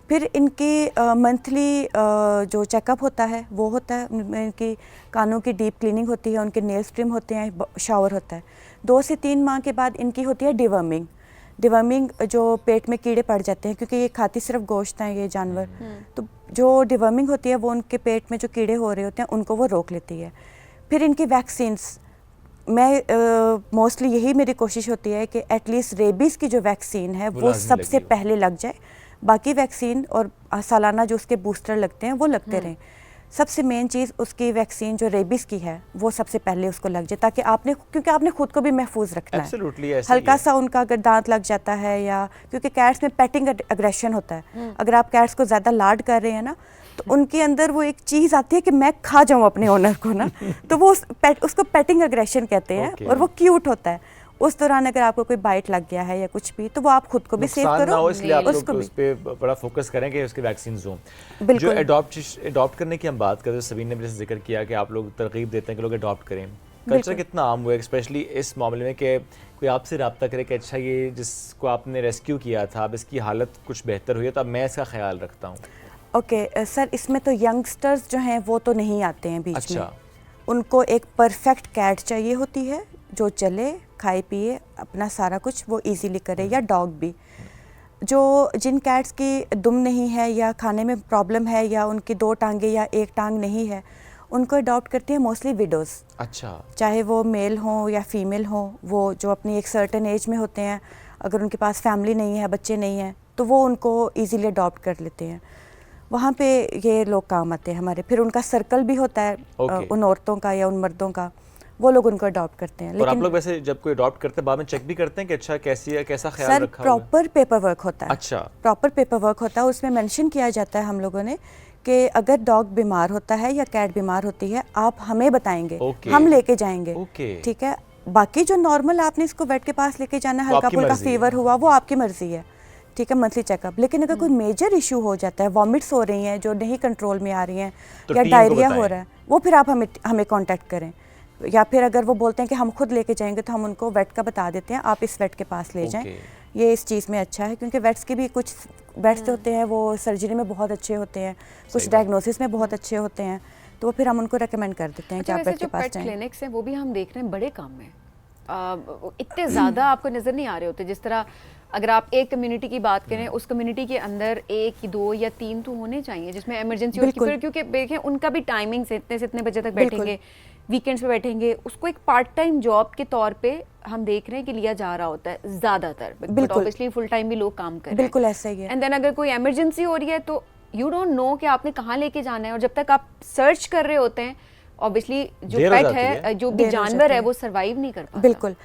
S3: फिर इनकी मंथली जो चेकअप होता है वो होता है, इनकी कानों की डीप क्लीनिंग होती है, उनके नेल्स ट्रिम होते हैं, शावर होता है। 2 से 3 माह के बाद इनकी होती है डिवर्मिंग। डिवर्मिंग जो पेट में कीड़े पड़ जाते हैं, क्योंकि ये खाती सिर्फ गोश्त हैं ये जानवर, तो जो डिवर्मिंग होती है वो उनके पेट में जो कीड़े हो रहे होते हैं उनको वो रोक लेती है। फिर इनकी वैक्सीन्स, मैं मोस्टली यही मेरी कोशिश होती है कि एटलीस्ट रेबीज़ की जो वैक्सीन है वो सबसे पहले लग जाए, बाकी वैक्सीन और सालाना जो उसके बूस्टर लगते हैं वो लगते रहें। सबसे मेन चीज़ उसकी वैक्सीन जो रेबीज़ की है वो सबसे पहले उसको लग जाए, ताकि आपने, क्योंकि आपने खुद को भी महफूज रखना है। हल्का सा उनका अगर दांत लग जाता है, या क्योंकि कैट्स में पेटिंग अग्रेशन होता है, अगर आप कैट्स को ज़्यादा लाड कर रहे हैं ना, तो उनके अंदर वो एक चीज़ आती है कि मैं खा जाऊँ अपने ओनर को ना, तो वो उसको पेटिंग अग्रेशन कहते हैं, और वो क्यूट होता है। उस दौरान अगर आपको कोई बाइट लग गया है या कुछ भी, तो वो आप खुद को भी सेव करो,
S2: इसलिए आप लोग उस पे बड़ा फोकस करें कि उसके वैक्सीन हों। जो अडॉप्ट करने की हम बात करते हैं, सबीन ने जैसे जिक्र किया कि आप लोग तरगीब देते हैं कि लोग अडॉप्ट करें। कल्चर कितना आम हुआ है स्पेशली इस मामले में कि कोई आपसे रब्ता करे कि अच्छा ये जिसको आपने रेस्क्यू किया था अब इसकी हालत कुछ बेहतर हुई है तो अब मैं इसका ख्याल रखता हूँ।
S3: ओके सर, इसमें तो यंगस्टर्स जो हैं वो तो नहीं आते हैं बीच में। उनको एक परफेक्ट कैट चाहिए होती है जो चले, खाए पिए, अपना सारा कुछ वो इजीली करे, या डॉग भी। जो जिन कैट्स की दुम नहीं है या खाने में प्रॉब्लम है या उनकी 2 टांगे या 1 टांग नहीं है, उनको अडॉप्ट करती है मोस्टली विडोज़।
S2: अच्छा।
S3: चाहे वो मेल हों या फीमेल हों, वो जो अपनी एक सर्टेन एज में होते हैं, अगर उनके पास फैमिली नहीं है, बच्चे नहीं हैं, तो वो उनको ईजीली अडॉप्ट कर लेते हैं। वहाँ पे ये लोग काम आते हैं हमारे। फिर उनका सर्कल भी होता है उन औरतों का या उन मर्दों का, वो लोग उनको अडॉप्ट करते हैं।
S2: और आप लोग वैसे जब कोई अडॉप्ट करते हैं बाद में चेक भी करते हैं कि अच्छा कैसी है, कैसा ख्याल
S3: सर,
S2: रखा हुआ है?
S3: प्रॉपर पेपर वर्क होता है।
S2: अच्छा।
S3: प्रॉपर पेपर वर्क होता है, उसमें मेंशन किया जाता है हम लोगों ने कि अगर डॉग बीमार होता है या कैट बीमार होती है, आप हमें बताएंगे, हम लेके जाएंगे, ठीक है। बाकी जो नॉर्मल आपने इसको वेट के पास लेके जाना है, हल्का फुल्का फीवर हुआ, वो आपकी मर्जी है, ठीक है, मंथली चेकअप। लेकिन अगर कोई मेजर इशू हो जाता है, वॉमिट्स हो रही हैं जो नहीं कंट्रोल में आ रही हैं, तो या डायरिया हो रहा है, वो फिर आप हमें कांटेक्ट करें। या फिर अगर वो बोलते हैं कि हम खुद लेके जाएंगे, तो हम उनको वेट का बता देते हैं, आप इस वेट के पास ले जाएं। ये इस चीज़ में अच्छा है, क्योंकि वेट्स के भी कुछ वेट्स होते हैं वो सर्जरी में बहुत अच्छे होते हैं, कुछ डायग्नोसिस में बहुत अच्छे होते हैं, तो वो फिर हम उनको रेकमेंड कर देते हैं कि आप वेट के पास जाएं।
S1: क्लिनिक्स हैं वो भी हम देख रहे हैं बड़े काम में इतने ज़्यादा आपको नज़र नहीं आ रहे होते। जिस तरह अगर आप एक कम्युनिटी की बात करें, उस कम्युनिटी के अंदर 1, 2 या 3 तो होने चाहिए जिसमें इमरजेंसी होती है, क्योंकि देखें उनका भी टाइमिंग से इतने से इतने बजे तक बैठेंगे, वीकेंड्स पे बैठेंगे, उसको एक पार्ट टाइम जॉब के तौर पे हम देख रहे हैं कि लिया जा रहा होता है ज़्यादातर, बट ऑब्वियसली फुल टाइम भी लोग काम कर रहे हैं।
S3: बिल्कुल ऐसा ही है।
S1: एंड देन अगर कोई इमरजेंसी हो रही है तो यू डोंट नो कि आपने कहाँ लेके जाना है, और जब तक आप सर्च कर रहे होते हैं ऑब्वियसली जो पेट है, जो भी जानवर है, वो सर्वाइव नहीं कर पाता।
S3: बिल्कुल।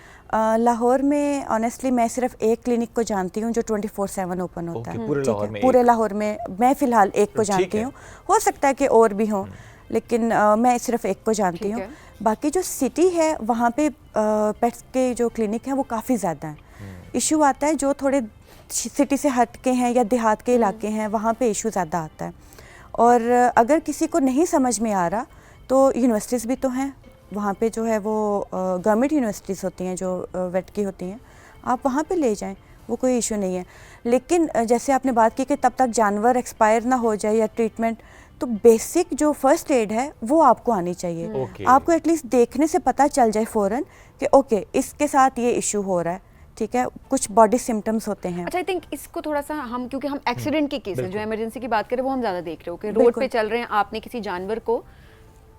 S3: लाहौर में ऑनेस्टली मैं सिर्फ एक क्लिनिक को जानती हूँ जो 24/7 ओपन होता है, पूरे लाहौर में मैं फ़िलहाल एक को जानती हूँ, हो सकता है कि और भी हों, लेकिन मैं सिर्फ एक को जानती हूँ। बाकी जो सिटी है वहाँ पे पेट्स के जो क्लिनिक हैं वो काफ़ी ज़्यादा हैं। इशू आता है जो थोड़े सिटी से हट के हैं या देहात के इलाके हैं, वहाँ पे इशू ज़्यादा आता है। और अगर किसी को नहीं समझ में आ रहा तो यूनिवर्सिटीज़ भी तो हैं, वहाँ पे जो है वो गवर्नमेंट यूनिवर्सिटीज़ होती हैं जो वेट की होती हैं, आप वहाँ पे ले जाएं, वो कोई इशू नहीं है। लेकिन जैसे आपने बात की कि तब तक जानवर एक्सपायर ना हो जाए या ट्रीटमेंट, तो बेसिक जो फर्स्ट एड है वो आपको आनी चाहिए।
S2: Okay.
S3: आपको एटलीस्ट देखने से पता चल जाए फ़ौरन कि ओके इसके साथ ये इशू हो रहा है, ठीक है, कुछ बॉडी सिम्टम्स होते हैं।
S1: अच्छा, आई थिंक इसको थोड़ा सा हम, क्योंकि हम एक्सीडेंट के केस जो
S2: बिल्कुल।
S1: इमरजेंसी की बात करें वो हम ज़्यादा देख रहे हो कि रोड
S3: बिल्कुल।
S1: पे चल रहे हैं, आपने किसी जानवर को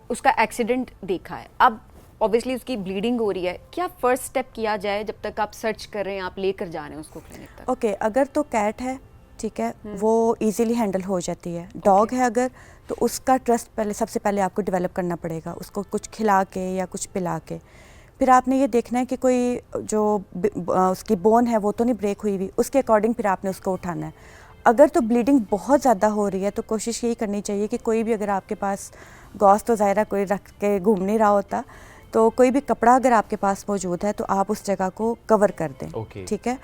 S1: उसका एक्सीडेंट देखा है, अब ऑब्वियसली उसकी ब्लीडिंग हो रही है, क्या फर्स्ट स्टेप किया जाए जब तक आप सर्च कर रहे हैं, आप लेकर जा रहे हैं उसको क्लिनिक तक?
S3: ओके, अगर तो कैट है, ठीक है, वो इजीली हैंडल हो जाती है। डॉग है अगर, तो उसका ट्रस्ट पहले सबसे पहले आपको डेवलप करना पड़ेगा, उसको कुछ खिला के या कुछ पिला के। फिर आपने ये देखना है कि कोई जो उसकी बोन है वो तो नहीं ब्रेक हुई हुई, उसके अकॉर्डिंग फिर आपने उसको उठाना है। अगर तो ब्लीडिंग बहुत ज़्यादा हो रही है तो कोशिश यही करनी चाहिए कि कोई भी, अगर आपके पास गॉस तो ज़ाहिर है कोई रख के घूम नहीं रहा होता, तो कोई भी कपड़ा अगर आपके पास मौजूद है तो आप उस जगह को कवर कर दें,
S2: Okay.
S3: ठीक है।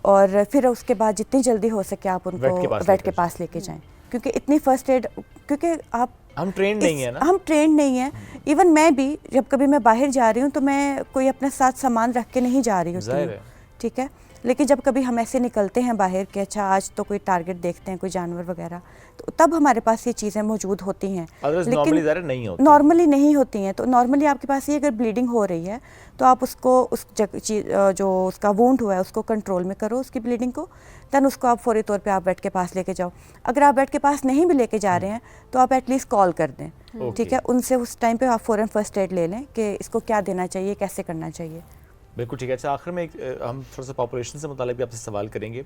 S3: और फिर उसके बाद जितनी जल्दी हो सके आप उनको वेट के पास लेके जाएं, क्योंकि इतनी फर्स्ट एड, क्योंकि आप
S2: हम ट्रेंड नहीं है ना,
S3: हम ट्रेंड नहीं है। इवन मैं भी जब कभी मैं बाहर जा रही हूँ तो मैं कोई अपने साथ सामान रख के नहीं जा रही होती
S2: जाहिर
S3: हूँ,
S2: है।
S3: ठीक है। लेकिन जब कभी हम ऐसे निकलते हैं बाहर कि अच्छा आज तो कोई टारगेट देखते हैं, कोई जानवर वगैरह, तो तब हमारे पास ये चीज़ें मौजूद होती हैं।
S2: अदरवाइज नॉर्मली ज़ाहिर नहीं होती।
S3: नॉर्मली नहीं होती हैं, तो नॉर्मली आपके पास ये अगर ब्लीडिंग हो रही है तो आप उसको उस जो उसका वुंड हुआ है उसको कंट्रोल में करो, उसकी ब्लीडिंग को, दैन उसको आप फौरी तौर पे आप बेड के पास लेके जाओ। अगर आप बेड के पास नहीं भी लेके जा रहे हैं तो आप एटलीस्ट कॉल कर दें, ठीक है, उनसे उस टाइम पे आप फ़ौरन फर्स्ट एड ले लें कि इसको क्या देना चाहिए, कैसे करना चाहिए।
S2: बिल्कुल ठीक है। अच्छा, आखिर में हम थोड़ा सा पॉपुलेशन से मुताल्लिक भी आपसे सवाल करेंगे।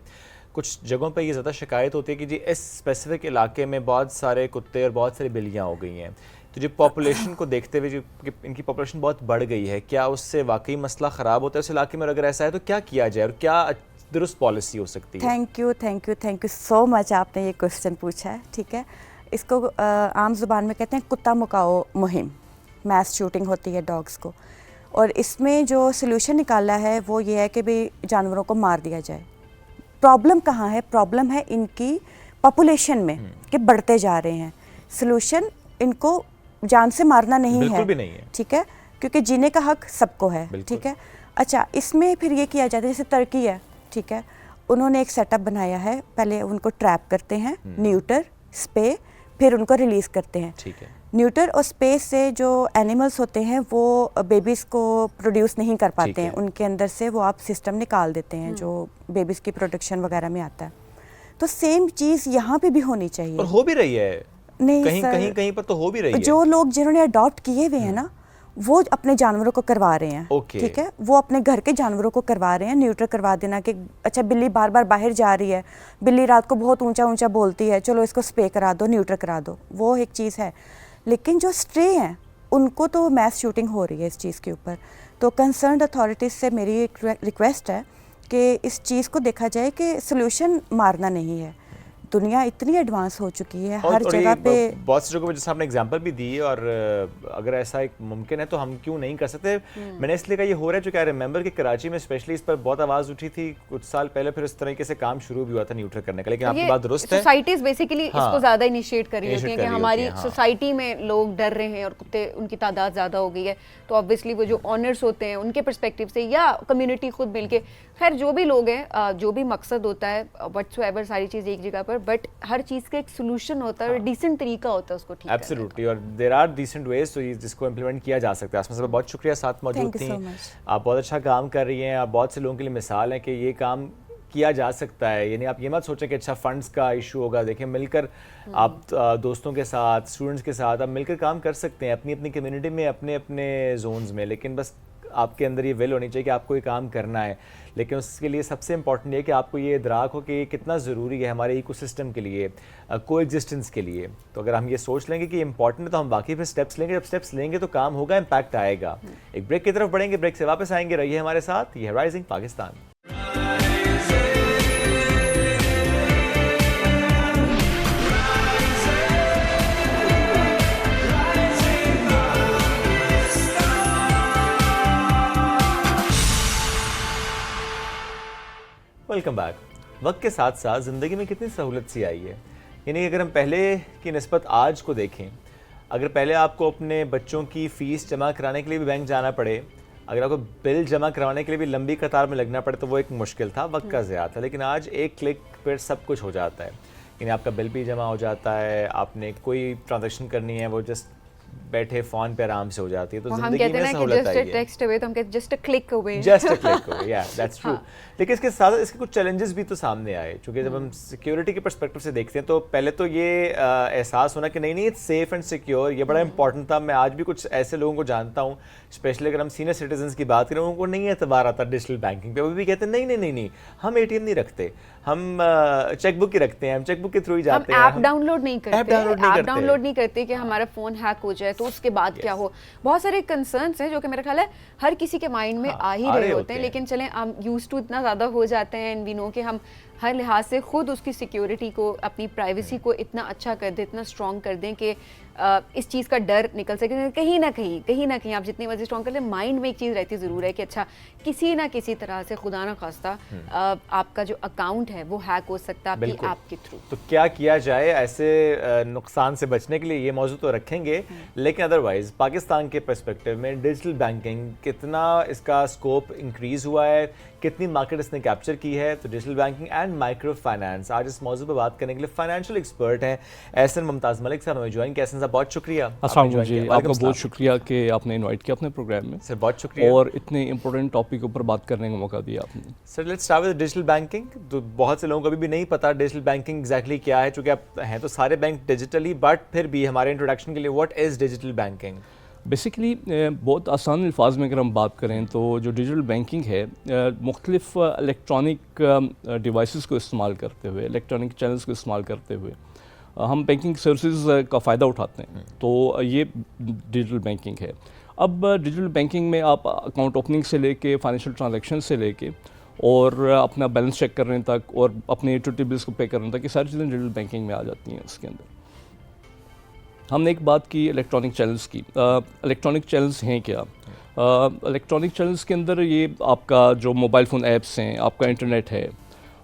S2: कुछ जगहों पे ये ज़्यादा शिकायत होती है कि जी इस स्पेसिफिक इलाके में बहुत सारे कुत्ते और बहुत सारी बिल्लियाँ हो गई हैं, तो जो पॉपुलेशन को देखते हुए जो कि इनकी पॉपुलेशन बहुत बढ़ गई है, क्या उससे वाकई मसला ख़राब होता है उस इलाके में, और अगर ऐसा है तो क्या किया जाए और क्या दुरुस्त पॉलिसी हो सकती है?
S3: थैंक यू सो मच, आपने ये क्वेश्चन पूछा है, ठीक है। इसको आम ज़ुबान में कहते हैं कुत्ता मुकाओ मुहिम, मैस शूटिंग होती है डॉग्स को, और इसमें जो सलूशन निकाला है वो ये है कि भाई जानवरों को मार दिया जाए। प्रॉब्लम कहाँ है? प्रॉब्लम है इनकी पॉपुलेशन में कि बढ़ते जा रहे हैं। सलूशन इनको जान से मारना नहीं
S2: बिल्कुल
S3: है,
S2: भी नहीं है,
S3: ठीक है, क्योंकि जीने का हक सबको है,
S2: बिल्कुल।
S3: ठीक है। अच्छा, इसमें फिर ये किया जाता है, जैसे तुर्की है, ठीक है, उन्होंने एक सेटअप बनाया है, पहले उनको ट्रैप करते हैं, न्यूटर, स्पे, फिर उनको रिलीज़ करते हैं।
S2: ठीक है।
S3: न्यूटर और स्पेस से जो एनिमल्स होते हैं वो बेबीज़ को प्रोड्यूस नहीं कर पाते हैं, उनके अंदर से वो आप सिस्टम निकाल देते हैं जो बेबीज़ की प्रोडक्शन वगैरह में आता है। तो सेम चीज़ यहाँ पे भी होनी चाहिए।
S2: और हो भी रही है,
S3: नहीं
S2: कहीं
S3: सर,
S2: कहीं कहीं पर तो हो भी रही है।
S3: जो लोग जिन्होंने अडॉप्ट किए हुए हैं ना, वो अपने जानवरों को करवा रहे हैं,
S2: Okay.
S3: ठीक है, वो अपने घर के जानवरों को करवा रहे हैं न्यूटर करवा देना कि अच्छा बिल्ली बार बार बाहर जा रही है, बिल्ली रात को बहुत ऊंचा ऊंचा बोलती है, चलो इसको स्प्रे करा दो, न्यूटर करा दो, वो एक चीज़ है। लेकिन जो स्ट्रे हैं उनको तो मैस शूटिंग हो रही है इस चीज़ के ऊपर। तो कंसर्न्ड अथॉरिटीज़ से मेरी एक रिक्वेस्ट है कि इस चीज़ को देखा जाए कि सोल्यूशन मारना नहीं है। दुनिया इतनी एडवांस हो चुकी है, हर जगह पे
S2: बहुत सी जगहों पे, जैसे आपने एग्जांपल भी दी, और अगर ऐसा एक मुमकिन है तो हम क्यों नहीं कर सकते। मैंने इसलिए कहा ये हो रहा है, जो क्या रिमेंबर कि कराची में स्पेशली इस पर बहुत आवाज़ उठी थी कुछ साल पहले, फिर इस तरीके से काम शुरू भी हुआ था न्यूट्रल करने का। लेकिन आपकी बात दुरुस्त है,
S1: सोसाइटीज बेसिकली
S2: हाँ,
S1: इसको ज़्यादा इनिशिएट कर रही होती हैं कि
S2: कर रही
S1: हमारी
S2: होती हैं, हाँ।
S1: सोसाइटी में लोग डर रहे हैं और कुत्ते उनकी तादाद ज़्यादा हो गई है, तो ऑब्वियसली वो जो ऑनर्स होते हैं उनके पर्सपेक्टिव से या कम्युनिटी खुद मिल के, खैर जो भी लोग हैं, जो भी मकसद होता है व्हाटसोएवर, सारी चीज़ एक जगह पर, बट हर चीज़ का एक सोल्यूशन होता है और डिसेंट तरीका होता है उसको ठीक करने का।
S2: एब्सोल्युटली, और देयर आर डिसेंट वेज, तो जिसको इम्प्लीमेंट किया जा सकता है। आसमा साहब बहुत शुक्रिया साथ मौजूद
S3: Thank you so
S2: थी,
S3: much.
S2: आप बहुत अच्छा काम कर रही हैं, आप बहुत से लोगों के लिए मिसाल हैं कि ये काम किया जा सकता है। यानी आप ये मत सोचें कि अच्छा फंड्स का इशू होगा, देखिए मिलकर आप दोस्तों के साथ, स्टूडेंट्स के साथ आप मिलकर काम कर सकते हैं अपनी अपनी कम्युनिटी में, अपने अपने जोन्स में, लेकिन बस आपके अंदर ये विल होनी चाहिए कि आपको ये काम करना है। लेकिन उसके लिए सबसे इंपॉर्टेंट ये कि आपको ये इदराक हो कि ये कितना ज़रूरी है हमारे इकोसिस्टम के लिए, कोएग्जिस्टेंस के लिए। तो अगर हम ये सोच लेंगे कि इंपॉर्टेंट है तो हम बाकी फिर स्टेप्स लेंगे, जब स्टेप्स लेंगे तो काम होगा, इम्पैक्ट आएगा। एक ब्रेक की तरफ बढ़ेंगे, ब्रेक से वापस आएंगे, रहिए हमारे साथ, ये है राइजिंग पाकिस्तान। Welcome back. वक्त के साथ साथ ज़िंदगी में कितनी सहूलत सी आई है। यानी अगर हम पहले की निस्बत आज को देखें, अगर पहले आपको अपने बच्चों की फ़ीस जमा कराने के लिए भी बैंक जाना पड़े, अगर आपको बिल जमा करवाने के लिए भी लंबी कतार में लगना पड़े, तो वो एक मुश्किल था, वक्त का ज़िया था। लेकिन आज एक क्लिक पर सब कुछ हो जाता है। यानी आपका बिल भी जमा हो जाता है, आपने कोई ट्रांजैक्शन करनी है वो जस्ट बैठे फ़ोन पे आराम से हो जाती है। तो
S1: हम
S2: ज़िंदगी
S1: कहते
S2: में
S1: हैं ना कि
S2: सहूलत
S1: जस्ट
S2: आई
S1: अ
S2: है।
S1: टेक्स्ट अवे, तो हम कहते हैं just a click away.
S2: Just a click away, या दैट्स ट्रू।
S1: हाँ।
S2: लेकिन इसके साथ इसके कुछ चैलेंजेस भी तो सामने आए, क्योंकि जब हम सिक्योरिटी के पर्सपेक्टिव से देखते हैं तो पहले तो ये एहसास होना कि नहीं इट्स सेफ एंड सिक्योर, ये बड़ा इंपॉर्टेंट था। मैं आज भी कुछ ऐसे लोगों को जानता हूँ, स्पेशली अगर हम सीनियर सिटीजन्स की बात करें, उनको नहीं एतबार आता डिजिटल बैंकिंग पे। वो भी कहते हैं नहीं, हम ATM नहीं रखते, हम चेकबुक ही रखते हैं, हम चेकबुक के थ्रू ही जाते हैं।
S1: ऐप डाउनलोड नहीं करते,
S2: ऐप डाउनलोड नहीं करते
S1: कि हमारा फोन हैक हो जाए तो उसके बाद क्या हो। बहुत सारे कंसर्न्स हैं जो कि मेरा ख्याल है हर किसी के माइंड में आ ही रहे होते हैं, लेकिन चलें हम यूज्ड टू इतना ज़्यादा हो जाते हैं एंड वी नो कि हम हर लिहाज से खुद उसकी सिक्योरिटी को, अपनी प्राइवेसी को इतना अच्छा कर दें, इतना स्ट्रॉन्ग कर दें कि इस चीज़ का डर निकल सके। कहीं ना कहीं आप जितनी मर्जी स्ट्रॉन्ग कर लें, माइंड में एक चीज़ रहती ज़रूर है कि अच्छा किसी ना किसी तरह से खुदा ना खास्ता आपका जो अकाउंट है वो हैक हो सकता है आपकी ऐप के थ्रू।
S2: तो क्या किया जाए ऐसे नुकसान से बचने के लिए, ये मौजूद तो रखेंगे, लेकिन अदरवाइज पाकिस्तान के पर्सपेक्टिव में डिजिटल बैंकिंग कितना इसका स्कोप इंक्रीज हुआ है, कितनी मार्केट इसने कैप्चर की है। तो digital banking and micro finance, आज इस मौजूद पर बात करने के लिए फाइनेंशियल एक्सपर्ट हैं एहसन मुमताज़ मलिक साहब हमें ज्वाइन किया। एहसन साहब बहुत शुक्रिया।
S4: अस्सलाम जी, आपका बहुत शुक्रिया कि आपने इनवाइट किया अपने प्रोग्राम में।
S2: सर बहुत शुक्रिया,
S4: और इतने इंपॉर्टेंट टॉपिक के ऊपर बात करने का मौका दिया आपने।
S2: Sir let's start with digital banking. तो बहुत से लोगों को अभी भी नहीं पता डिजिटल बैंकिंग एग्जैक्टली क्या है, चूँकि आप हैं तो सारे बैंक डिजिटली, बट फिर भी हमारे इंट्रोडक्शन के लिए what is digital banking?
S4: Basically बहुत आसान अल्फाज में अगर हम बात करें तो जो डिजिटल बैंकिंग है, मुख्तलिफ इलेक्ट्रॉनिक डिवाइसेस को इस्तेमाल करते हुए, इलेक्ट्रॉनिक चैनल्स को इस्तेमाल करते हुए हम बैंकिंग सर्विसेज का फ़ायदा उठाते हैं। तो ये डिजिटल बैंकिंग है। अब डिजिटल बैंकिंग में आप अकाउंट ओपनिंग से लेके, फाइनेंशियल ट्रांजैक्शन से लेके और अपना बैलेंस चेक करने तक और अपने यूटिलिटी बिल्स को पे करने तक, ये सारी चीज़ें डिजिटल बैंकिंग में आ जाती हैं। उसके अंदर हमने एक बात की इलेक्ट्रॉनिक चैनल्स की। इलेक्ट्रॉनिक चैनल्स हैं क्या? इलेक्ट्रॉनिक चैनल्स के अंदर ये आपका जो मोबाइल फ़ोन ऐप्स हैं, आपका इंटरनेट है,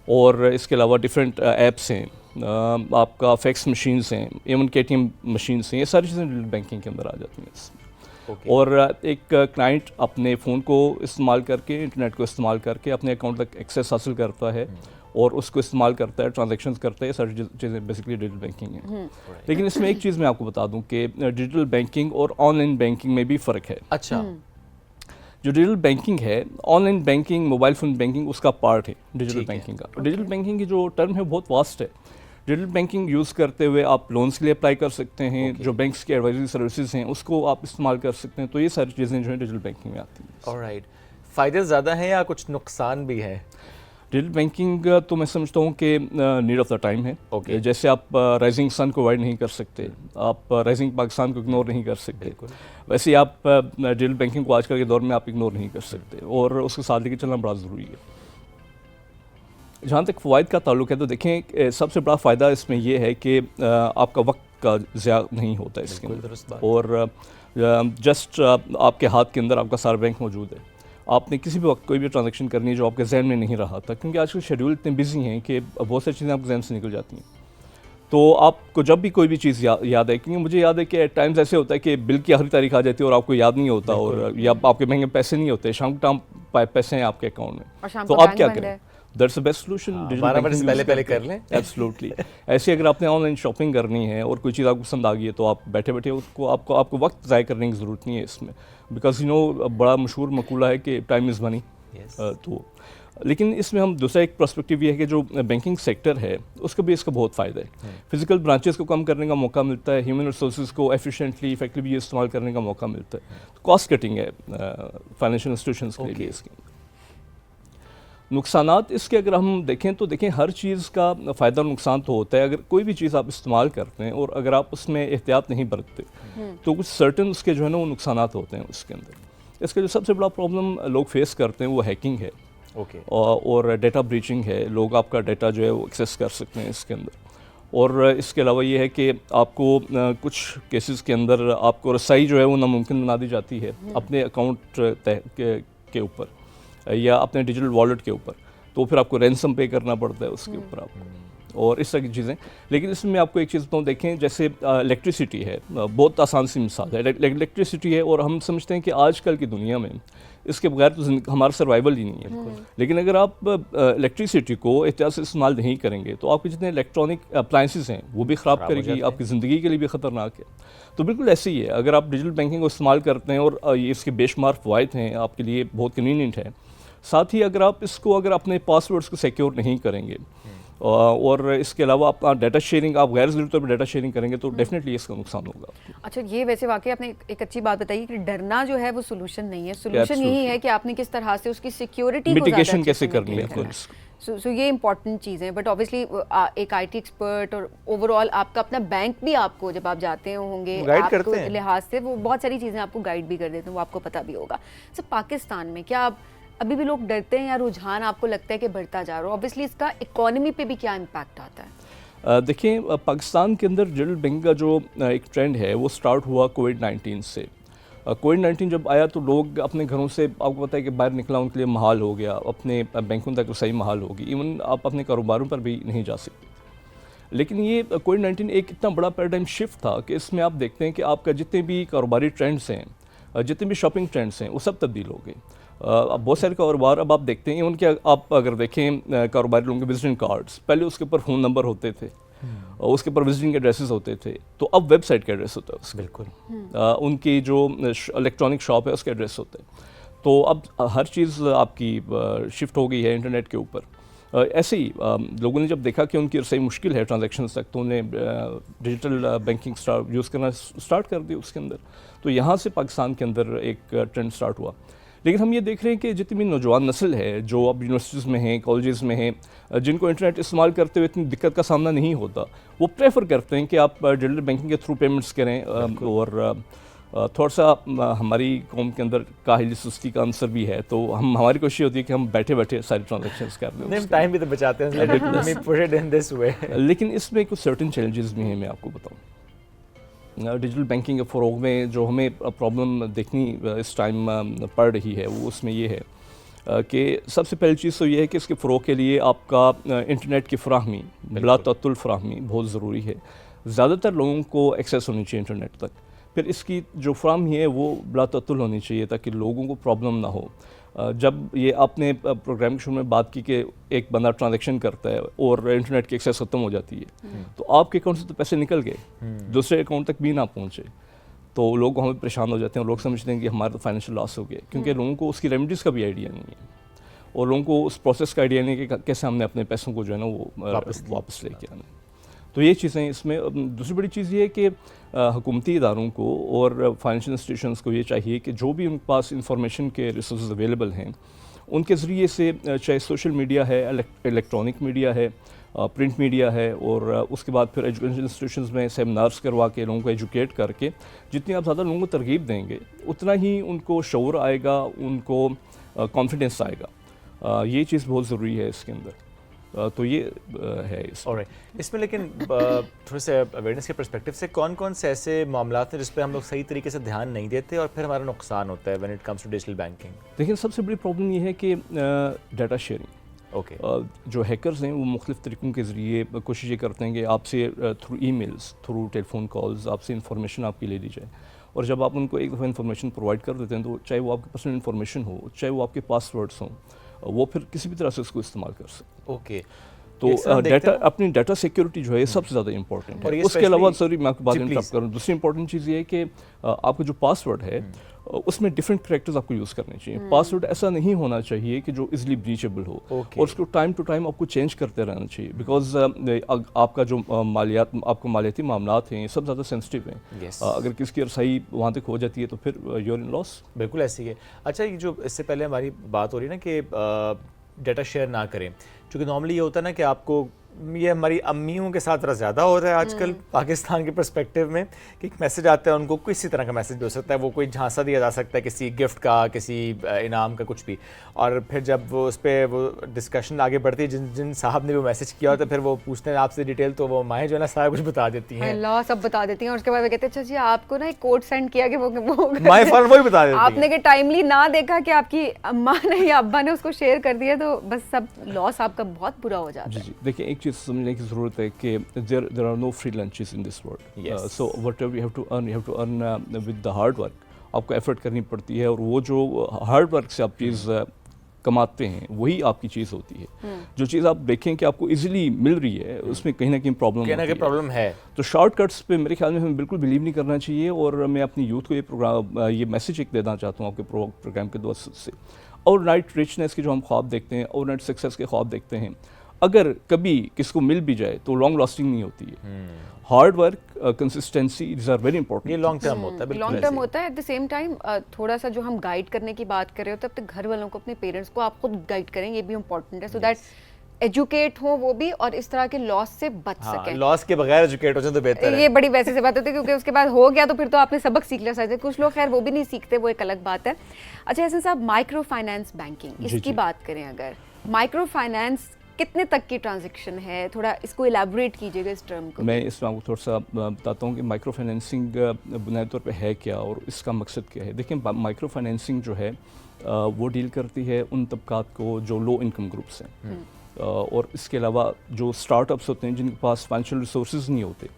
S4: और इसके अलावा डिफरेंट ऐप्स हैं, आपका फैक्स मशीन्स हैं, इवन ATM मशीन्स हैं, ये सारी चीज़ें डिजिटल बैंकिंग के अंदर आ जाती हैं। और एक क्लाइंट अपने फ़ोन को इस्तेमाल करके, इंटरनेट को इस्तेमाल करके अपने अकाउंट तक एक्सेस हासिल करता है और उसको इस्तेमाल करता है, ट्रांजैक्शन करता है। ये सारी चीज़ें बेसिकली डिजिटल बैंकिंग है। लेकिन इसमें एक चीज़ मैं आपको बता दूं कि डिजिटल बैंकिंग और ऑनलाइन बैंकिंग में भी फ़र्क है।
S2: अच्छा,
S4: जो डिजिटल बैंकिंग है, online banking, mobile phone banking उसका पार्ट है डिजिटल बैंकिंग का। डिजिटल बैंकिंग की जो टर्म है बहुत वास्ट है। डिजिटल बैंकिंग यूज़ करते हुए आप लोन्स के लिए अप्लाई कर सकते हैं, जो बैंक्स की एडवाइजरी सर्विसेज हैं उसको आप इस्तेमाल कर सकते हैं। तो ये सारी चीज़ें जो है डिजिटल बैंकिंग में आती हैं।
S2: ऑलराइट, फ़ायदे ज़्यादा हैं या कुछ नुकसान भी हैं?
S4: डिजिटल बैंकिंग तो मैं समझता हूँ कि नीड ऑफ द टाइम है। जैसे आप राइजिंग सन को अवॉइड नहीं कर सकते, आप राइजिंग पाकिस्तान को इग्नोर नहीं कर सकते, वैसे आप डिजिटल बैंकिंग को आजकल के दौर में आप इग्नोर नहीं कर सकते और उसके साथ लेके चलना बड़ा ज़रूरी है। जहाँ तक फ़वाइद का ताल्लुक है तो देखें, सबसे बड़ा फ़ायदा इसमें यह है कि आपका वक्त का ज़िया नहीं होता इसके अंदर, और जस्ट आपके हाथ के अंदर आपका सारा बैंक मौजूद है। आपने किसी भी वक्त कोई भी ट्रांजैक्शन करनी है जो आपके जहन में नहीं रहा था, क्योंकि आजकल शेड्यूल इतने बिजी हैं कि बहुत सारी चीज़ें आपके जहन से निकल जाती हैं। तो आपको जब भी कोई भी चीज़ याद है, क्योंकि मुझे याद है कि एट टाइम्स ऐसे होता है कि बिल की आखिरी तारीख आ जाती है और आपको याद नहीं होता, और या आपके बैंक में पैसे नहीं होते, शाम को पैसे हैं आपके अकाउंट में, तो आप क्या करें? That's the best solution.
S2: पहले कर लें।
S4: एब्सोल्युटली। ऐसे अगर आपने ऑनलाइन शॉपिंग करनी है और कोई चीज़ आपको पसंद आ गई है तो आप बैठे बैठे उसको आपको वक्त ज़ाय करने की ज़रूरत नहीं है इसमें, बिकॉज बड़ा मशहूर मकूला है कि टाइम इज़ मनी। तो लेकिन इसमें हम दूसरा एक पर्सपेक्टिव ये है कि जो बैंकिंग सेक्टर है उसका भी इसका बहुत फ़ायदा है। फिजिकल ब्रांचेस को कम करने का मौका मिलता है, ह्यूमन रिसोर्सेज को एफिशिएंटली इफेक्टिवली इस्तेमाल करने का मौका मिलता है। कॉस्ट कटिंग है फाइनेंशियल इंस्टीट्यूशंस के लिए। इसके नुकसानात इसके अगर हम देखें तो देखें, हर चीज़ का फ़ायदा और नुकसान तो होता है। अगर कोई भी चीज़ आप इस्तेमाल करते हैं और अगर आप उसमें एहतियात नहीं बरतते तो कुछ सर्टन उसके जो है ना वो नुकसानात होते हैं उसके अंदर। इसका जो सबसे बड़ा प्रॉब्लम लोग फेस करते हैं वो हैकिंग है और डेटा ब्रीचिंग है। लोग आपका डेटा जो है वो एक्सेस कर सकते हैं इसके अंदर। और इसके अलावा ये है कि आपको कुछ केसेस के अंदर आपको रसाई जो है वो नामुमकिन बना दी जाती है अपने अकाउंट के ऊपर या अपने डिजिटल वॉलेट के ऊपर। तो फिर आपको रैंसम पे करना पड़ता है उसके ऊपर आपको, और इस तरह की चीज़ें। लेकिन इसमें मैं आपको एक चीज़ बताऊँ, देखें जैसे इलेक्ट्रिसिटी है, बहुत आसान सी मिसाल है, इलेक्ट्रिसिटी है, और हम समझते हैं कि आजकल की दुनिया में इसके बगैर तो हमारा सर्वाइवल ही नहीं है। लेकिन अगर आप इलेक्ट्रिसिटी को एहतियात से इस्तेमाल नहीं करेंगे तो आपके जितने इलेक्ट्रॉनिक अप्लाइंसेस हैं वो भी ख़राब करेगी, आपकी ज़िंदगी के लिए भी ख़तरनाक है। तो बिल्कुल ऐसे ही है, अगर आप डिजिटल बैंकिंग को इस्तेमाल करते हैं और ये इसके बेशुमार फ़वाइद हैं, आपके लिए बहुत कन्वीनियंट है, साथ ही अगर आप इसको अपने पासवर्ड्स को सिक्योर नहीं करेंगे और इसके अलावा आपका डाटा शेयरिंग, आप गैर ज़रूरी तौर पर डाटा शेयरिंग करेंगे तो डेफिनेटली इसका नुकसान होगा।
S1: अच्छा, ये वैसे वाकई आपने एक अच्छी बात बताई कि डरना जो है वो सोल्यूशन नहीं है, सोल्यूशन यही है कि आपने किस तरह से उसकी सिक्योरिटी को
S4: मिटिगेशन कैसे करनी है।
S1: सो ये इंपॉर्टेंट चीज़ है। बट ऑब्वियसली एक आईटी एक्सपर्ट और ओवरऑल आपका अपना बैंक भी आपको जब आप जाते होंगे आपको लिहाज से वो बहुत सारी चीज़ें आपको गाइड भी कर देते हैं, वो आपको पता भी होगा। सो पाकिस्तान में क्या आप अभी भी लोग डरते हैं या रुझान आपको लगता है कि बढ़ता जा रहा है? ऑब्वियसली इसका इकोनॉमी पे भी क्या इम्पैक्ट आता है?
S4: देखिए, पाकिस्तान के अंदर डिजिटल बैंकिंग का जो एक ट्रेंड है वो स्टार्ट हुआ कोविड-19 से। कोविड-19 जब आया तो लोग अपने घरों से, आपको पता है कि बाहर निकला उनके लिए महाल हो गया, अपने बैंकों तक रसाई महाल होगी, इवन आप अपने कारोबारों पर भी नहीं जा सकते। लेकिन ये कोविड-19 एक इतना बड़ा पैराडाइम शिफ्ट था कि इसमें आप देखते हैं कि आपका जितने भी कारोबारी ट्रेंड्स हैं, जितने भी शॉपिंग ट्रेंड्स हैं, वो सब तब्दील हो गए। अब बहुत सारे कारोबार अब आप देखते हैं, उनके आप अगर देखें कारोबारी लोगों के विजिटिंग कार्ड्स, पहले उसके ऊपर फ़ोन नंबर होते थे और उसके ऊपर विजिटिंग एड्रेसेस होते थे, तो अब वेबसाइट का एड्रेस होता है उसका।
S2: बिल्कुल।
S4: उनकी जो इलेक्ट्रॉनिक शॉप है उसका एड्रेस होता है। तो अब हर चीज़ आपकी शिफ्ट हो गई है इंटरनेट के ऊपर। ऐसे ही लोगों ने जब देखा कि उनकी रसाई मुश्किल है ट्रांजैक्शंस तक, तो उन्हें डिजिटल बैंकिंग यूज़ करना स्टार्ट कर दी उसके अंदर। तो यहाँ से पाकिस्तान के अंदर एक ट्रेंड स्टार्ट हुआ। लेकिन हम ये देख रहे हैं कि जितनी भी नौजवान नस्ल है जो अब यूनिवर्सिटीज़ में हैं, कॉलेजेस में हैं, जिनको इंटरनेट इस्तेमाल करते हुए इतनी दिक्कत का सामना नहीं होता, वो प्रेफर करते हैं कि आप डिजिटल बैंकिंग के थ्रू पेमेंट्स करें। और थोड़ा सा हमारी कौम के अंदर काहिली सुस्ती का आंसर भी है, तो हमारी कोशिश होती है कि हम बैठे बैठे सारी ट्रांजेक्शंस कर दें,
S2: टाइम भी तो बचाते हैं।
S4: लेकिन इसमें कुछ सर्टेन चैलेंजेस भी हैं, मैं आपको बताऊँ। डिजिटल बैंकिंग के फ़रोग में जो हमें प्रॉब्लम देखनी इस टाइम पड़ रही है वो उसमें ये है कि सबसे पहली चीज़ तो ये है कि इसके फ़रोग के लिए आपका इंटरनेट की फ़राहमी, बिला तअत्तुल फ़राहमी बहुत ज़रूरी है। ज़्यादातर लोगों को एक्सेस होनी चाहिए इंटरनेट तक। फिर इसकी जो फ़राहमी है वो बिला तअत्तुल होनी चाहिए ताकि लोगों को प्रॉब्लम ना हो। जब ये आपने प्रोग्राम के शुरू में बात की कि एक बंदा ट्रांजैक्शन करता है और इंटरनेट की एक्सेस ख़त्म हो जाती है, तो आपके अकाउंट से तो पैसे निकल गए, दूसरे अकाउंट तक भी ना पहुँचे, तो लोग वहाँ पे परेशान हो जाते हैं और लोग समझते हैं कि हमारा तो फाइनेंशियल लॉस हो गया, क्योंकि लोगों को उसकी रेमेडीज़ का भी आइडिया नहीं है और लोगों को उस प्रोसेस का आइडिया नहीं है कि कैसे हमने अपने पैसों को जो है ना वो वापस लेके आना है। तो ये चीज़ें इसमें। दूसरी बड़ी चीज़ ये है कि हुकूमती इदारों को और फाइनेंशियल इंस्टीट्यूशंस को ये चाहिए कि जो भी उनके पास इंफॉर्मेशन के रिसोर्स अवेलेबल हैं, उनके ज़रिए से, चाहे सोशल मीडिया है, इलेक्ट्रॉनिक मीडिया है, प्रिंट मीडिया है, और उसके बाद फिर एजुकेशन इंस्टीट्यूशंस में सेमिनार्स करवा के लोगों को एजुकेट करके जितनी आप ज़्यादा लोगों को तरगीब देंगे उतना ही उनको शऊर आएगा, उनको कॉन्फिडेंस आएगा। ये चीज़ बहुत ज़रूरी है इसके अंदर। तो ये है
S2: इसमें। लेकिन थोड़े से अवेयरनेस के पर्सपेक्टिव से कौन कौन से ऐसे मामला हैं जिस पे हम लोग सही तरीके से ध्यान नहीं देते और फिर हमारा नुकसान होता है when it comes to digital banking?
S4: देखिए, सबसे बड़ी प्रॉब्लम ये है कि डाटा शेयरिंग। जो हैकर्स हैं वो मुख्तलिफ़ तरीक़ों के ज़रिए कोशिश ये करते हैं कि आपसे through emails, through telephone calls आपसे इंफॉर्मेशन आपकी ले ली जाए, और जब आप उनको एक दफ़ा इंफॉर्मेशन प्रोवाइड कर देते हैं तो चाहे वो आपकी पर्सनल इंफॉर्मेशन हो, चाहे वो आपके पासवर्ड्स हों, वो फिर किसी भी तरह से उसको इस्तेमाल कर सकते। तो डाटा, अपनी डाटा सिक्योरिटी जो है सबसे ज़्यादा इंपॉर्टेंट है। उसके अलावा सॉरी मैं आपकी बात इंटरप्ट करूँ, दूसरी इंपॉर्टेंट चीज़ ये है कि आपका जो पासवर्ड है उसमें डिफरेंट कैरेक्टर्स आपको यूज़ करने चाहिए। पासवर्ड ऐसा नहीं होना चाहिए कि जो इजीली ब्रीचेबल हो, और उसको टाइम टू टाइम आपको चेंज करते रहना चाहिए, बिकॉज आपका जो मालियाती मामलात हैं ये सब ज़्यादा सेंसिटिव हैं। अगर किसी की रसाई वहाँ तक हो जाती है तो फिर यूर इन लॉस।
S2: बिल्कुल ऐसी है। अच्छा, ये जो इससे पहले हमारी बात हो रही है ना कि डाटा शेयर ना करें, क्योंकि नॉर्मली ये होता है ना कि आपको ये हमारी अम्मियों के साथ ज़रा ज़्यादा हो रहा है आजकल पाकिस्तान के पर्सपेक्टिव में, कि एक मैसेज आता है उनको, किसी तरह का मैसेज हो सकता है, वो कोई झांसा दिया जा सकता है किसी गिफ्ट का, किसी इनाम का, कुछ भी, और फिर जब वो उस पर वो डिस्कशन आगे बढ़ती है, जिन साहब ने वो मैसेज किया होता है, फिर वो पूछते हैं आपसे डिटेल, तो वो माएँ जो है ना सारा कुछ बता देती हैं,
S1: अल्लाह सब बता देती हैं, और उसके बाद वो कहते हैं अच्छा जी आपको ना एक कोड सेंड किया कि वो
S2: माएँ फ़ौरन वही बता देती हैं।
S1: आपने के टाइमली ना देखा कि आपकी अम्मा ने या अब्बा ने उसको शेयर कर दिया, तो बस सब लॉस आपका बहुत बुरा हो जाता
S4: जी
S1: है।
S4: जी, देखिए एक चीज़ समझने की ज़रूरत है कि there are no free lunches in this world,
S2: Yes.
S4: So whatever you have to earn with the hard work, आपको एफर्ट करनी पड़ती है, और वो जो हार्ड वर्क से आप चीज़ कमाते हैं वही आपकी चीज़ होती है। जो चीज़ आप देखें कि आपको इजीली मिल रही है, उसमें कहीं ना कहीं प्रॉब्लम
S2: कहना कि प्रॉब्लम है।
S4: तो शॉर्टकट्स पे मेरे ख्याल में हमें बिल्कुल बिलीव नहीं करना चाहिए, और मैं अपनी यूथ को ये मैसेज एक देना चाहता हूँ आपके प्रोग्राम के दोस्त से। ओवरनाइट रिचनेस के जो हम ख्वाब देखते हैं, ओवरनाइट सक्सेस के ख्वाब देखते हैं, अगर कभी किसको मिल भी जाए तो लॉन्ग लास्टिंग नहीं होती है। Hard work, consistency, these are very
S2: ये
S4: इंपॉर्टेंट।
S2: लॉन्ग टर्म होता है, बिल्कुल
S1: लॉन्ग
S2: ऐसे
S1: टर्म
S2: ही।
S1: होता है। एट द सेम टाइम थोड़ा सा जो हम गाइड करने की बात कर रहे हो, तब तक घर वालों को, अपने पेरेंट्स को आप खुद गाइड करें, ये भी इम्पोर्टेंट है, सो दैट एजुकेट हो वो भी, और इस तरह के लॉस से बच
S2: हाँ,
S1: सकें।
S2: लॉस के बगैर एजुकेट हो जाए तो बेहतर है।
S1: ये बड़ी वैसे से बात होती है, क्योंकि उसके बाद हो गया तो फिर तो आपने सबक सीख लिया शायद। कुछ लोग खैर वो भी नहीं सीखते, वो एक अलग बात है। अच्छा एहसन साहब, माइक्रो फाइनेंस बैंकिंग,
S4: जी,
S1: इसकी
S4: जी।
S1: बात करें अगर, माइक्रो फाइनेंस कितने तक की ट्रांजैक्शन है, थोड़ा इसको इलेबोरेट कीजिएगा इस टर्म को।
S4: मैं इसमें आपको थोड़ा सा बताता हूँ कि माइक्रो फाइनेंसिंग बुनियादी तौर पे है क्या और इसका मकसद क्या है। देखिए माइक्रो फाइनेंसिंग जो है वो डील करती है उन तबकात को जो लो इनकम ग्रुप्स हैं, और इसके अलावा जो स्टार्टअप्स होते हैं जिनके पास फाइनेंशियल रिसोर्सेज नहीं होते,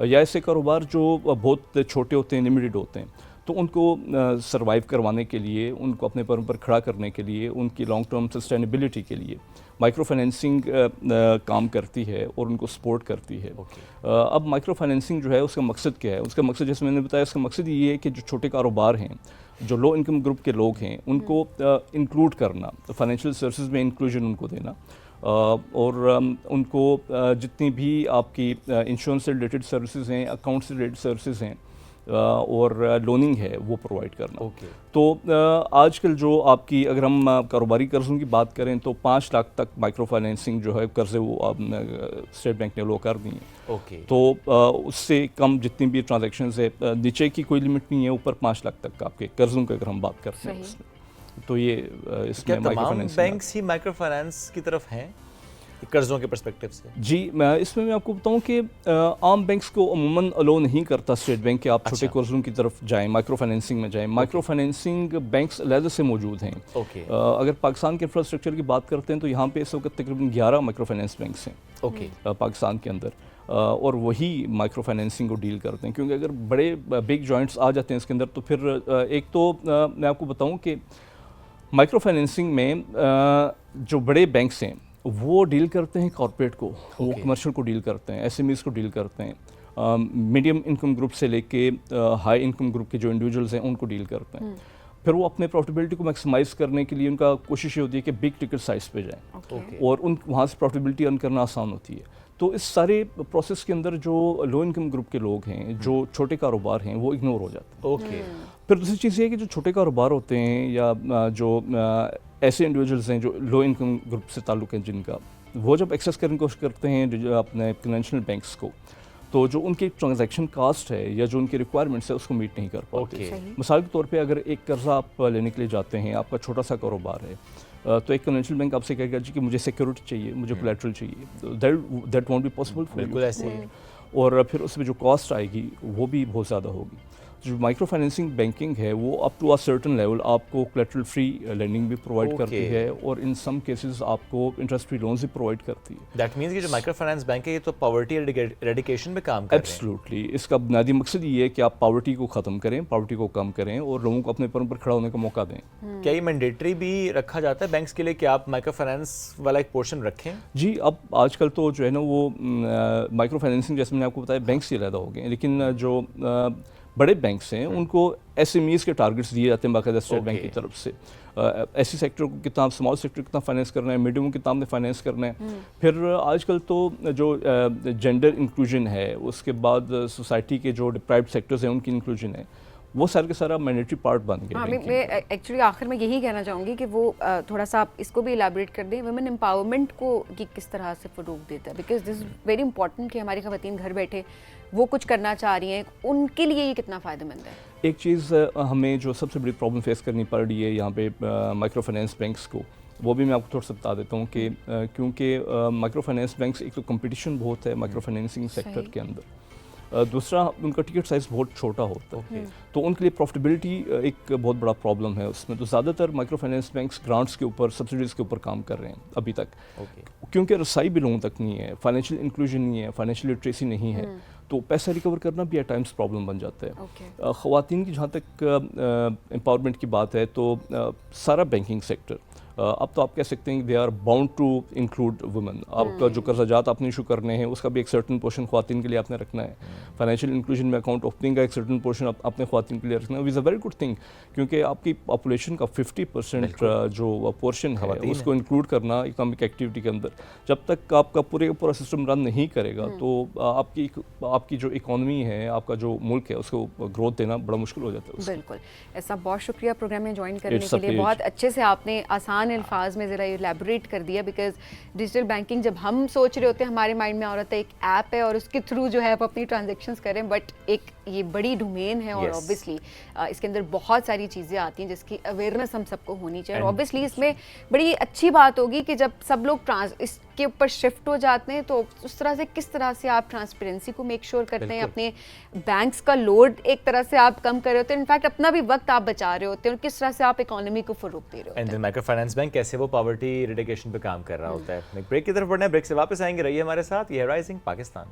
S4: या ऐसे कारोबार जो बहुत छोटे होते हैं, लिमिटेड होते हैं, तो उनको सरवाइव करवाने के लिए, उनको अपने पैरों पर खड़ा करने के लिए, उनकी लॉन्ग टर्म सस्टेनेबिलिटी के लिए माइक्रो फाइनेंसिंग काम करती है और उनको सपोर्ट करती है। अब माइक्रो फाइनेंसिंग जो है उसका मकसद क्या है? उसका मकसद, जैसे मैंने बताया, उसका मकसद ये है कि जो छोटे कारोबार हैं, जो लो इनकम ग्रुप के लोग हैं, उनको इंक्लूड करना, तो फाइनेंशियल सर्विसेज में इंक्लूजन उनको देना, और उनको जितनी भी आपकी इंश्योरेंस से रिलेटेड सर्विसेज हैं, अकाउंट से रिलेटेड सर्विसेज हैं, और लोनिंग है, वो प्रोवाइड करना। तो आजकल जो आपकी, अगर हम कारोबारी कर्ज़ों की बात करें तो 5 लाख तक माइक्रो फाइनेंसिंग जो है कर्ज़े वो स्टेट बैंक ने लो कर दी हैं। तो उससे कम जितनी भी ट्रांजैक्शंस है, नीचे की कोई लिमिट नहीं है, ऊपर 5 लाख तक आपके कर्ज़ों की अगर हम बात करते हैं उसमें, तो ये इसमें माइक्रो फाइनेंस
S2: बैंक्स ही माइक्रो फाइनेंस की तरफ हैं कर्जों के पर्सपेक्टिव से।
S4: जी, इसमें मैं आपको बताऊं कि आम बैंक्स को अमूमन अलो नहीं करता स्टेट बैंक के आप छोटे कर्जों की तरफ जाएं, माइक्रो फाइनेंसिंग में जाएं। माइक्रो फाइनेंसिंग बैंक्स अलग से मौजूद हैं। अगर पाकिस्तान के इंफ्रास्ट्रक्चर की बात करते हैं तो यहाँ पे इस वक्त तकरीबन 11 माइक्रो फाइनेंस बैंक्स हैं पाकिस्तान के अंदर, और वही माइक्रो फाइनेंसिंग को डील करते हैं। क्योंकि अगर बड़े बिग जॉइंट्स आ जाते हैं इसके अंदर, तो फिर एक तो मैं आपको बताऊँ कि माइक्रो फाइनेंसिंग में जो बड़े बैंक्स हैं वो डील करते हैं कॉर्पोरेट को, वो कमर्शियल को डील करते हैं, एसएमईज को डील करते हैं, मीडियम इनकम ग्रुप से लेके हाई इनकम ग्रुप के जो इंडिविजुअल्स हैं उनको डील करते हैं। फिर वो अपने प्रॉफिटेबिलिटी को मैक्सिमाइज करने के लिए उनका कोशिश ये होती है कि बिग टिकट साइज पे जाएं, और उन वहाँ से प्रॉफिटेबिलिटी अर्न करना आसान होती है। तो इस सारे प्रोसेस के अंदर जो लो इनकम ग्रुप के लोग हैं, जो छोटे कारोबार हैं, वो इग्नोर हो जाते हैं। फिर दूसरी चीज़ ये है कि जो छोटे कारोबार होते हैं, या जो ऐसे इंडिविजुअल्स हैं जो लो इनकम ग्रुप से ताल्लुक़ हैं जिनका, वो जब एक्सेस करने की कोशिश करते हैं अपने कन्वेंशनल बैंक्स को, तो जो उनकी ट्रांजैक्शन कास्ट है या जो उनकी रिक्वायरमेंट्स है उसको मीट नहीं कर पाते। मिसाल के तौर पे अगर एक कर्जा आप लेने के लिए जाते हैं, आपका छोटा सा कारोबार है, तो एक कन्वेंशनल बैंक आपसे कहेगा जी कि मुझे सिक्योरिटी चाहिए, मुझे कोलैटरल चाहिए, तो that won't be possible for you.
S2: बिल्कुल ऐसे ही।
S4: और फिर उसमें जो कॉस्ट आएगी वो भी बहुत ज़्यादा होगी। जो माइक्रो फाइनेंसिंग बैंकिंग है वो up to a certain level आपको कोलैटरल फ्री लेंडिंग भी प्रोवाइड करती है, और इन सम केसेस आपको इंटरेस्ट फ्री लोन्स भी प्रोवाइड करती है।
S2: दैट मींस कि जो माइक्रो फाइनेंस बैंक है ये तो पॉवर्टी एरेडिकेशन में काम कर रहे हैं।
S4: एब्सोल्युटली, इसका बुनियादी मकसद ये है कि आप पॉवर्टी को ख़त्म करें, पॉवर्टी को कम करें, और लोगों को अपने पैरों पर खड़ा होने का मौका दें।
S2: क्या ये मैंडेटरी भी रखा जाता है बैंक्स के लिए कि आप माइक्रो फाइनेंस वाला एक पोर्शन रखें?
S4: जी, अब आजकल तो जो है ना वो माइक्रो फाइनेंसिंग, जैसे मैंने आपको बताया, बैंक से अलग हो गए, लेकिन जो बड़े बैंक्स हैं उनको एसएमईज के टारगेट्स दिए जाते हैं बाकायदा स्टेट बैंक की तरफ से। ऐसी सेक्टर को कितना, स्मॉल सेक्टर कितना फाइनेंस करना है, मीडियम कितना हमने फाइनेंस करना है। फिर आजकल तो जो जेंडर इंक्लूजन है, उसके बाद सोसाइटी के जो डिप्राइव्ड सेक्टर्स हैं उनकी इंक्लूजन है, वो सारा का सारा मैंडेटरी पार्ट बन गया।
S1: हाँ,
S4: banking
S1: मैं
S4: का।
S1: एक्चुअली आखिर में यही कहना चाहूँगी कि वो थोड़ा सा आप इसको भी इलाबरेट कर दें, वुमेन एम्पावरमेंट को कि किस तरह से फ़रोग़ देता है, because this is very important कि हमारी ख़वातीन घर बैठे वो कुछ करना चाह रही हैं, उनके लिए ये कितना फ़ायदेमंद है।
S4: एक चीज़ हमें जो सबसे बड़ी प्रॉब्लम फेस करनी पड़ रही है यहाँ पे माइक्रो फाइनेंस बैंक्स को, वो भी मैं आपको थोड़ा सा बता देता हूँ कि क्योंकि माइक्रो फाइनेंस बैंक्स एक तो कंपटीशन बहुत है माइक्रो फाइनेंसिंग सेक्टर के अंदर, दूसरा उनका टिकट साइज़ बहुत छोटा होता है, तो उनके लिए प्रॉफिटेबिलिटी एक बहुत बड़ा प्रॉब्लम है उसमें। तो ज़्यादातर माइक्रो फाइनेंस बैंक्स ग्रांट्स के ऊपर, सब्सिडीज़ के ऊपर काम कर रहे हैं अभी तक, क्योंकि रसाई भी लोगों तक नहीं है, फाइनेंशियल इंक्लूजन नहीं है, फाइनेंशियल लिटरेसी नहीं है, तो पैसा रिकवर करना भी एट टाइम्स प्रॉब्लम बन जाता है। ख़वातीन की जहाँ तक एम्पावरमेंट की बात है तो सारा बैंकिंग सेक्टर अब तो आप कह सकते हैं they are bound to include women. आपका जो कर्जात आपने इशू करने हैं उसका भी एक सर्टन पोर्शन ख्वातीन के लिए आपने रखना है, फाइनेंशियल इंक्लूजन में अकाउंट ओपनिंग का एक सर्टन पोर्शन आपने ख्वातीन के लिए रखना है। Is a very good thing, क्योंकि आपकी पॉपुलेशन का 50% जो पोर्शन है उसको इंक्लूड करना इकोनॉमिक एक्टिविटी के अंदर, जब तक आपका पूरा सिस्टम रन नहीं करेगा तो आपकी जो इकॉनमी है, आपका जो मुल्क है, उसको ग्रोथ देना बड़ा मुश्किल हो जाता है।
S1: बिल्कुल, ऐसा बहुत शुक्रिया प्रोग्राम में ज्वाइन करने के लिए। बहुत अच्छे से आपने आसान अल्फाज में ज़रा इलेबोरेट कर दिया, बिकॉज डिजिटल बैंकिंग जब हम सोच रहे होते हैं हमारे माइंड में आ रहा होता है एक ऐप है और उसके थ्रू जो है आप अपनी ट्रांजेक्शंस करें, बट एक ये बड़ी डोमेन है और ऑब्वियसली इसके अंदर बहुत सारी चीज़ें आती हैं जिसकी अवेयरनेस हम सबको होनी चाहिए। और ऑब्वियसली इसमें बड़ी अच्छी बात होगी कि जब सब लोग इसके ऊपर शिफ्ट हो जाते हैं तो उस तरह से किस तरह से आप ट्रांसपेरेंसी को मेक श्योर करते हैं, अपने बैंक्स का लोड एक तरह से आप कम कर रहे होते हैं, इनफैक्ट अपना भी वक्त आप बचा रहे होते हैं, और किस तरह से आप इकोनॉमी को फरोग दे रहे होते हैं।
S2: माइक्रो फाइनेंस बैंक कैसे वो पॉवर्टी रिडिकेशन पे काम कर रहा होता है। एक ब्रेक की तरफ बढ़ना है, ब्रेक से वापस आएंगे, रहिए हमारे साथ। ये है राइजिंग पाकिस्तान।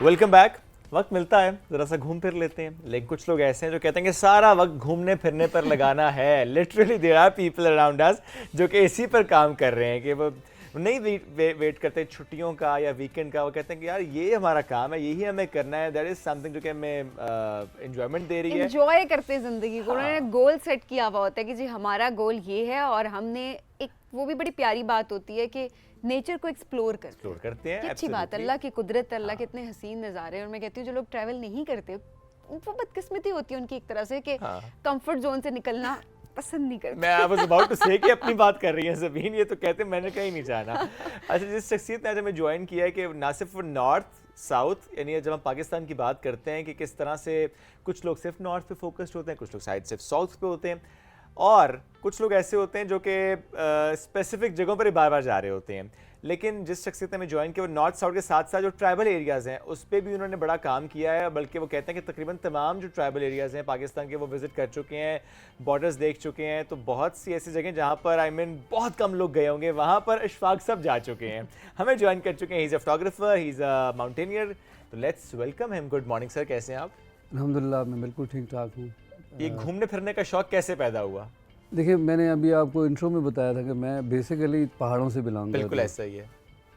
S2: Welcome back. वक्त मिलता है ज़रा सा घूम फिर लेते हैं, लेकिन कुछ लोग ऐसे हैं जो कहते हैं कि सारा वक्त घूमने फिरने पर लगाना है। Literally there are people around us जो कि इसी पर काम कर रहे हैं कि वो नहीं वेट करते छुट्टियों का या वीकेंड का। वो कहते हैं कि यार ये हमारा काम है, यही हमें करना है, दैट इज समथिंग जो कि हमें एंजॉयमेंट दे रही है,
S1: एंजॉय करते हैं ज़िंदगी को। उन्होंने गोल सेट किया हुआ होता है कि जी हमारा गोल ये है, और हमने एक वो भी बड़ी प्यारी बात होती है कि नेचर को एक्सप्लोर करते हैं। अच्छी बात, अल्लाह की कुदरत, अल्लाह के इतने हसीन नज़ारे। और मैं कहती हूँ जो लोग ट्रैवल नहीं करते वो बदकिस्मती होती है उनकी एक तरह से कि कंफर्ट जोन से निकलना पसंद नहीं करते।
S2: मैं वाज अबाउट टू से कि अपनी बात कर रही है ज़बीन, ये तो कहते मैंने कहीं नहीं जाना। अच्छा, जिस शख्सियत ने आज हमें ज्वाइन किया है कि ना सिर्फ नॉर्थ साउथ, यानी जब हम पाकिस्तान की बात करते हैं कि किस तरह से कुछ लोग सिर्फ नॉर्थ पे फोकस्ड होते हैं, कुछ लोग साइड सिर्फ साउथ पे होते हैं, और कुछ लोग ऐसे होते हैं जो कि स्पेसिफिक जगहों पर ही बार बार जा रहे होते हैं। लेकिन जिस शख्सियत ने हमें ज्वाइन किया वो नॉर्थ साउथ के साथ साथ जो ट्राइबल एरियाज़ हैं उस पर भी उन्होंने बड़ा काम किया है। बल्कि वो कहते हैं कि तकरीबन तमाम जो ट्राइबल एरियाज़ हैं पाकिस्तान के वो विज़िट कर चुके हैं, बॉर्डर्स देख चुके हैं। तो बहुत सी ऐसी जगह जहाँ पर बहुत कम लोग गए होंगे, वहाँ पर इशफाक सब जा चुके हैं, हमें ज्वाइन कर चुके हैं। He is a photographer, he is a mountaineer. तो let's welcome him. Good morning sir, कैसे हैं आप?
S5: अल्हम्दुलिल्लाह, मैं बिल्कुल ठीक ठाक हूँ।
S2: ये घूमने फिरने का शौक़ कैसे पैदा हुआ?
S5: देखिए, मैंने अभी आपको इंट्रो में बताया था कि मैं बेसिकली पहाड़ों से बिलोंग करता हूँ।
S2: बिल्कुल ऐसा ही है,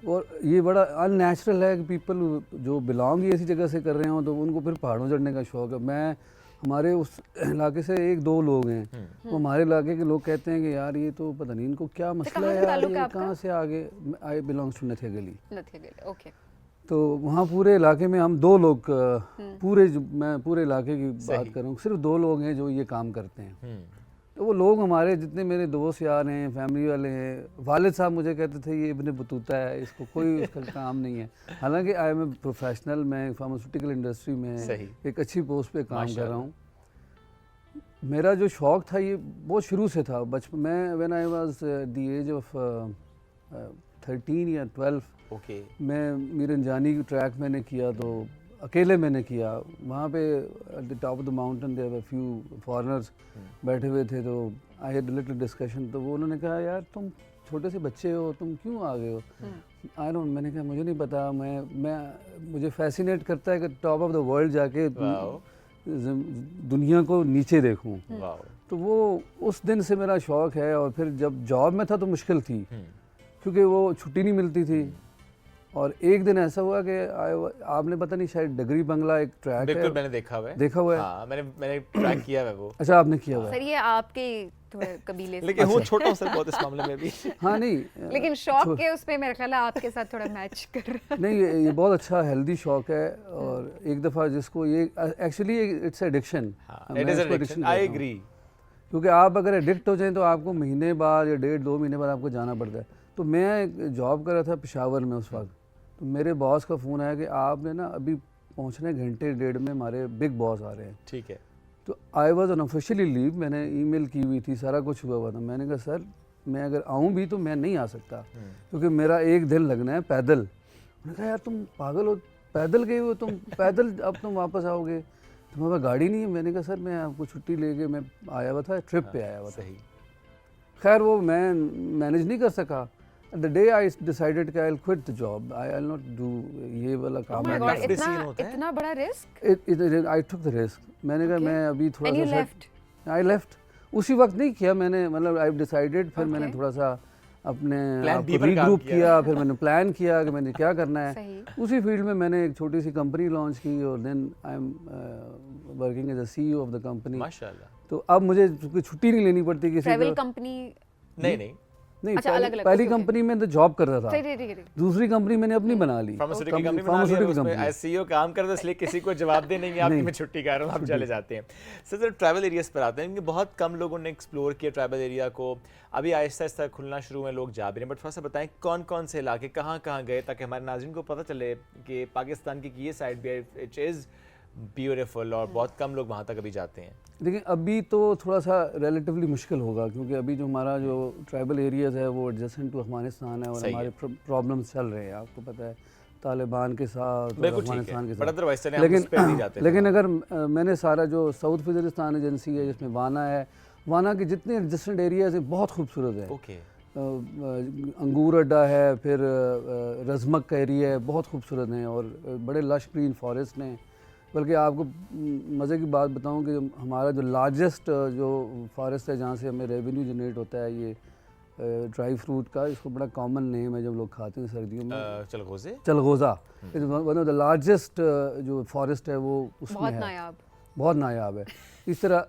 S5: और ये बड़ा अननेचुरल है कि पीपल जो बिलोंग ही ऐसी जगह से कर रहे हो तो उनको फिर पहाड़ों चढ़ने का शौक़ है। मैं हमारे उस इलाके से एक दो लोग हैं, तो हमारे इलाके के लोग कहते हैं कि यार ये तो पता नहीं इनको क्या मसला है यार, ये कहाँ से आगे। आई बिलोंग्स टू नथिया गली।
S1: ओके। तो
S5: वहाँ पूरे इलाके में हम दो लोग मैं पूरे इलाके की बात कर रहा हूँ, सिर्फ दो लोग हैं जो ये काम करते हैं। तो वो लोग हमारे जितने मेरे दोस्त यार हैं, फैमिली वाले हैं, वालिद साहब मुझे कहते थे ये इब्ने बतूता है, इसको कोई उसका काम नहीं है। हालांकि आई एम ए प्रोफेशनल, मैं फार्मास्यूटिकल इंडस्ट्री में एक अच्छी पोस्ट पे काम कर रहा हूँ। मेरा जो शौक़ था ये बहुत शुरू से था, बचपन में when I was the age of 13 या 12 मैं मीरंजानी की ट्रैक मैंने किया, तो अकेले मैंने किया। वहाँ पे at the top of the mountain there were few foreigners बैठे हुए थे, तो आई हैड लिटिल डिस्कशन। तो वो उन्होंने कहा यार तुम छोटे से बच्चे हो, तुम क्यों आ गए हो? आई डोंट, मैंने कहा मुझे नहीं पता, मुझे फैसिनेट करता है कि टॉप ऑफ द वर्ल्ड जाके दुनिया को नीचे देखूं। तो वो उस दिन से मेरा शौक़ है। और फिर जब जॉब में था तो मुश्किल थी क्योंकि वो छुट्टी नहीं मिलती थी, और एक दिन ऐसा हुआ कि आपने पता नहीं शायद डगरी बंगला एक ट्रैक
S2: बिल्कुल
S5: है,
S2: मैंने देखा हुआ है।
S5: देखा हुआ है?
S2: हाँ, मैंने ट्रैक किया है वो।
S5: अच्छा, आपने किया हुआ है?
S1: सर ये आपके थोड़े कबीले से,
S2: लेकिन हूँ छोटा हूँ सर बहुत इस मामले में भी।
S5: हाँ नहीं
S1: लेकिन शौक के उसमें मेरा ख्याल है आपके साथ थोड़ा मैच कर रहा है।
S5: नहीं, ये बहुत अच्छा हेल्दी शौक है। और एक दफ़ा जिसको ये actually it's addiction,
S2: it is addiction, I agree.
S5: क्योंकि आप अगर एडिक्ट हो जाएं तो आपको महीने बाद या 1.5-2 महीने बाद आपको जाना पड़ता है। तो मैं एक जॉब कर रहा था पेशावर में उस वक्त, तो मेरे बॉस का फ़ोन आया कि आपने ना अभी पहुंचने घंटे 1.5 में हमारे बिग बॉस आ रहे हैं।
S2: ठीक है।
S5: तो I was on officially leave, मैंने ईमेल की हुई थी, सारा कुछ हुआ हुआ था। मैंने कहा सर मैं अगर आऊँ भी तो मैं नहीं आ सकता क्योंकि मेरा एक दिन लगना है पैदल। उन्होंने कहा यार तुम पागल हो, पैदल गए हो तुम, पैदल अब तुम वापस आओगे, तुम्हारे पास गाड़ी नहीं है? मैंने कहा सर मैं आपको छुट्टी लेके मैं आया हुआ था, ट्रिप पे आया हुआ था।
S2: सही।
S5: खैर वो मैं मैनेज नहीं कर सका। द डे आई डिसाइडेड कि I will quit the job, I will not do ये वाला
S1: Oh
S5: काम।
S1: my God,
S2: tough decision होता है।
S1: इतना बड़ा risk.
S5: I took the risk. मैंने कहा
S1: Okay.
S5: मैं अभी थोड़ा
S1: And you
S5: सा
S1: left?
S5: I left. उसी वक्त नहीं किया मैंने, मतलब आई डिसाइडेड, फिर मैंने
S1: Okay.
S5: थोड़ा सा अपने
S2: Plan
S5: आप
S2: B
S5: को
S2: पर काम
S5: रीग्रुप
S2: किया।
S5: किया, फिर मैंने प्लान किया कि मैंने क्या करना है।
S1: सही।
S5: उसी फील्ड में मैंने एक छोटी सी कंपनी लॉन्च की और then I am working as a CEO of the company.
S2: माशाल्लाह।
S5: तो अब मुझे कोई छुट्टी नहीं लेनी पड़ती किसी
S1: ट्रैवल
S5: को।
S1: कंपनी।
S2: नहीं
S5: नहीं,
S1: अच्छा, अलग-अलग,
S5: पहली
S1: okay, okay.
S5: कंपनी में तो जॉब करता था,
S1: सही।
S5: दूसरी कंपनी मैंने अपनी बना ली,
S2: फार्मास्यूटिकल कंपनी बना लिया,
S5: फार्मास्यूटिकल
S2: उसमें
S5: कंपनी।
S2: एज सीईओ काम करते हैं, इसलिए किसी को जवाब दे नहीं आपकी मैं छुट्टी कर रहा हूँ, आप चले जाते हैं। सर ट्रैवल एरियाज पर आते हैं, क्योंकि बहुत कम लोगों ने एक्सप्लोर किया ट्रैवल एरिया को। अभी आहिस्ता आहिस्ता खुलना शुरू हुए, लोग जा भी रहे हैं, बट थोड़ा सा बताएं कौन कौन से इलाके कहाँ कहाँ गए, ताकि हमारे नाज़रीन को पता चले कि पाकिस्तान की ये साइड भी इट इज़ ब्यूटीफुल और बहुत कम लोग वहाँ तक अभी जाते हैं।
S5: देखिए अभी तो थोड़ा सा रिलेटिवली मुश्किल होगा क्योंकि अभी जो हमारा जो ट्राइबल एरियाज़ है वो एडजेसेंट टू अफगानिस्तान है और
S2: सही
S5: हमारे प्रॉब्लम्स चल रहे हैं, आपको पता है, तालिबान के साथ और
S2: बिल्कुल ठीक
S5: अफगानिस्तान
S2: है,
S5: के
S2: बट
S5: साथ।
S2: अदरवाइज चलें हम उस पे नहीं जाते।
S5: लेकिन अगर मैंने सारा जो साउथ वज़ीरिस्तान एजेंसी है जिसमें वाना है, वाना के जितने एडजेसेंट एरियाज़ हैं बहुत खूबसूरत है।
S2: ओके।
S5: अंगूर अड्डा है, फिर रजमक का एरिया है, बहुत खूबसूरत हैं और बड़े लश ग्रीन फॉरेस्ट हैं। बल्कि आपको मज़े की बात बताऊं कि हमारा जो लार्जेस्ट जो फॉरेस्ट है जहाँ से हमें रेवेन्यू जनरेट होता है, ये ड्राई फ्रूट का, इसको बड़ा कॉमन नेम है जब लोग खाते हैं सर्दियों में, चलगोज़ा। वन ऑफ द लार्जेस्ट जो फॉरेस्ट है वो उसमें
S1: बहुत
S5: है,
S1: नायाब।
S5: बहुत नायाब है। इस तरह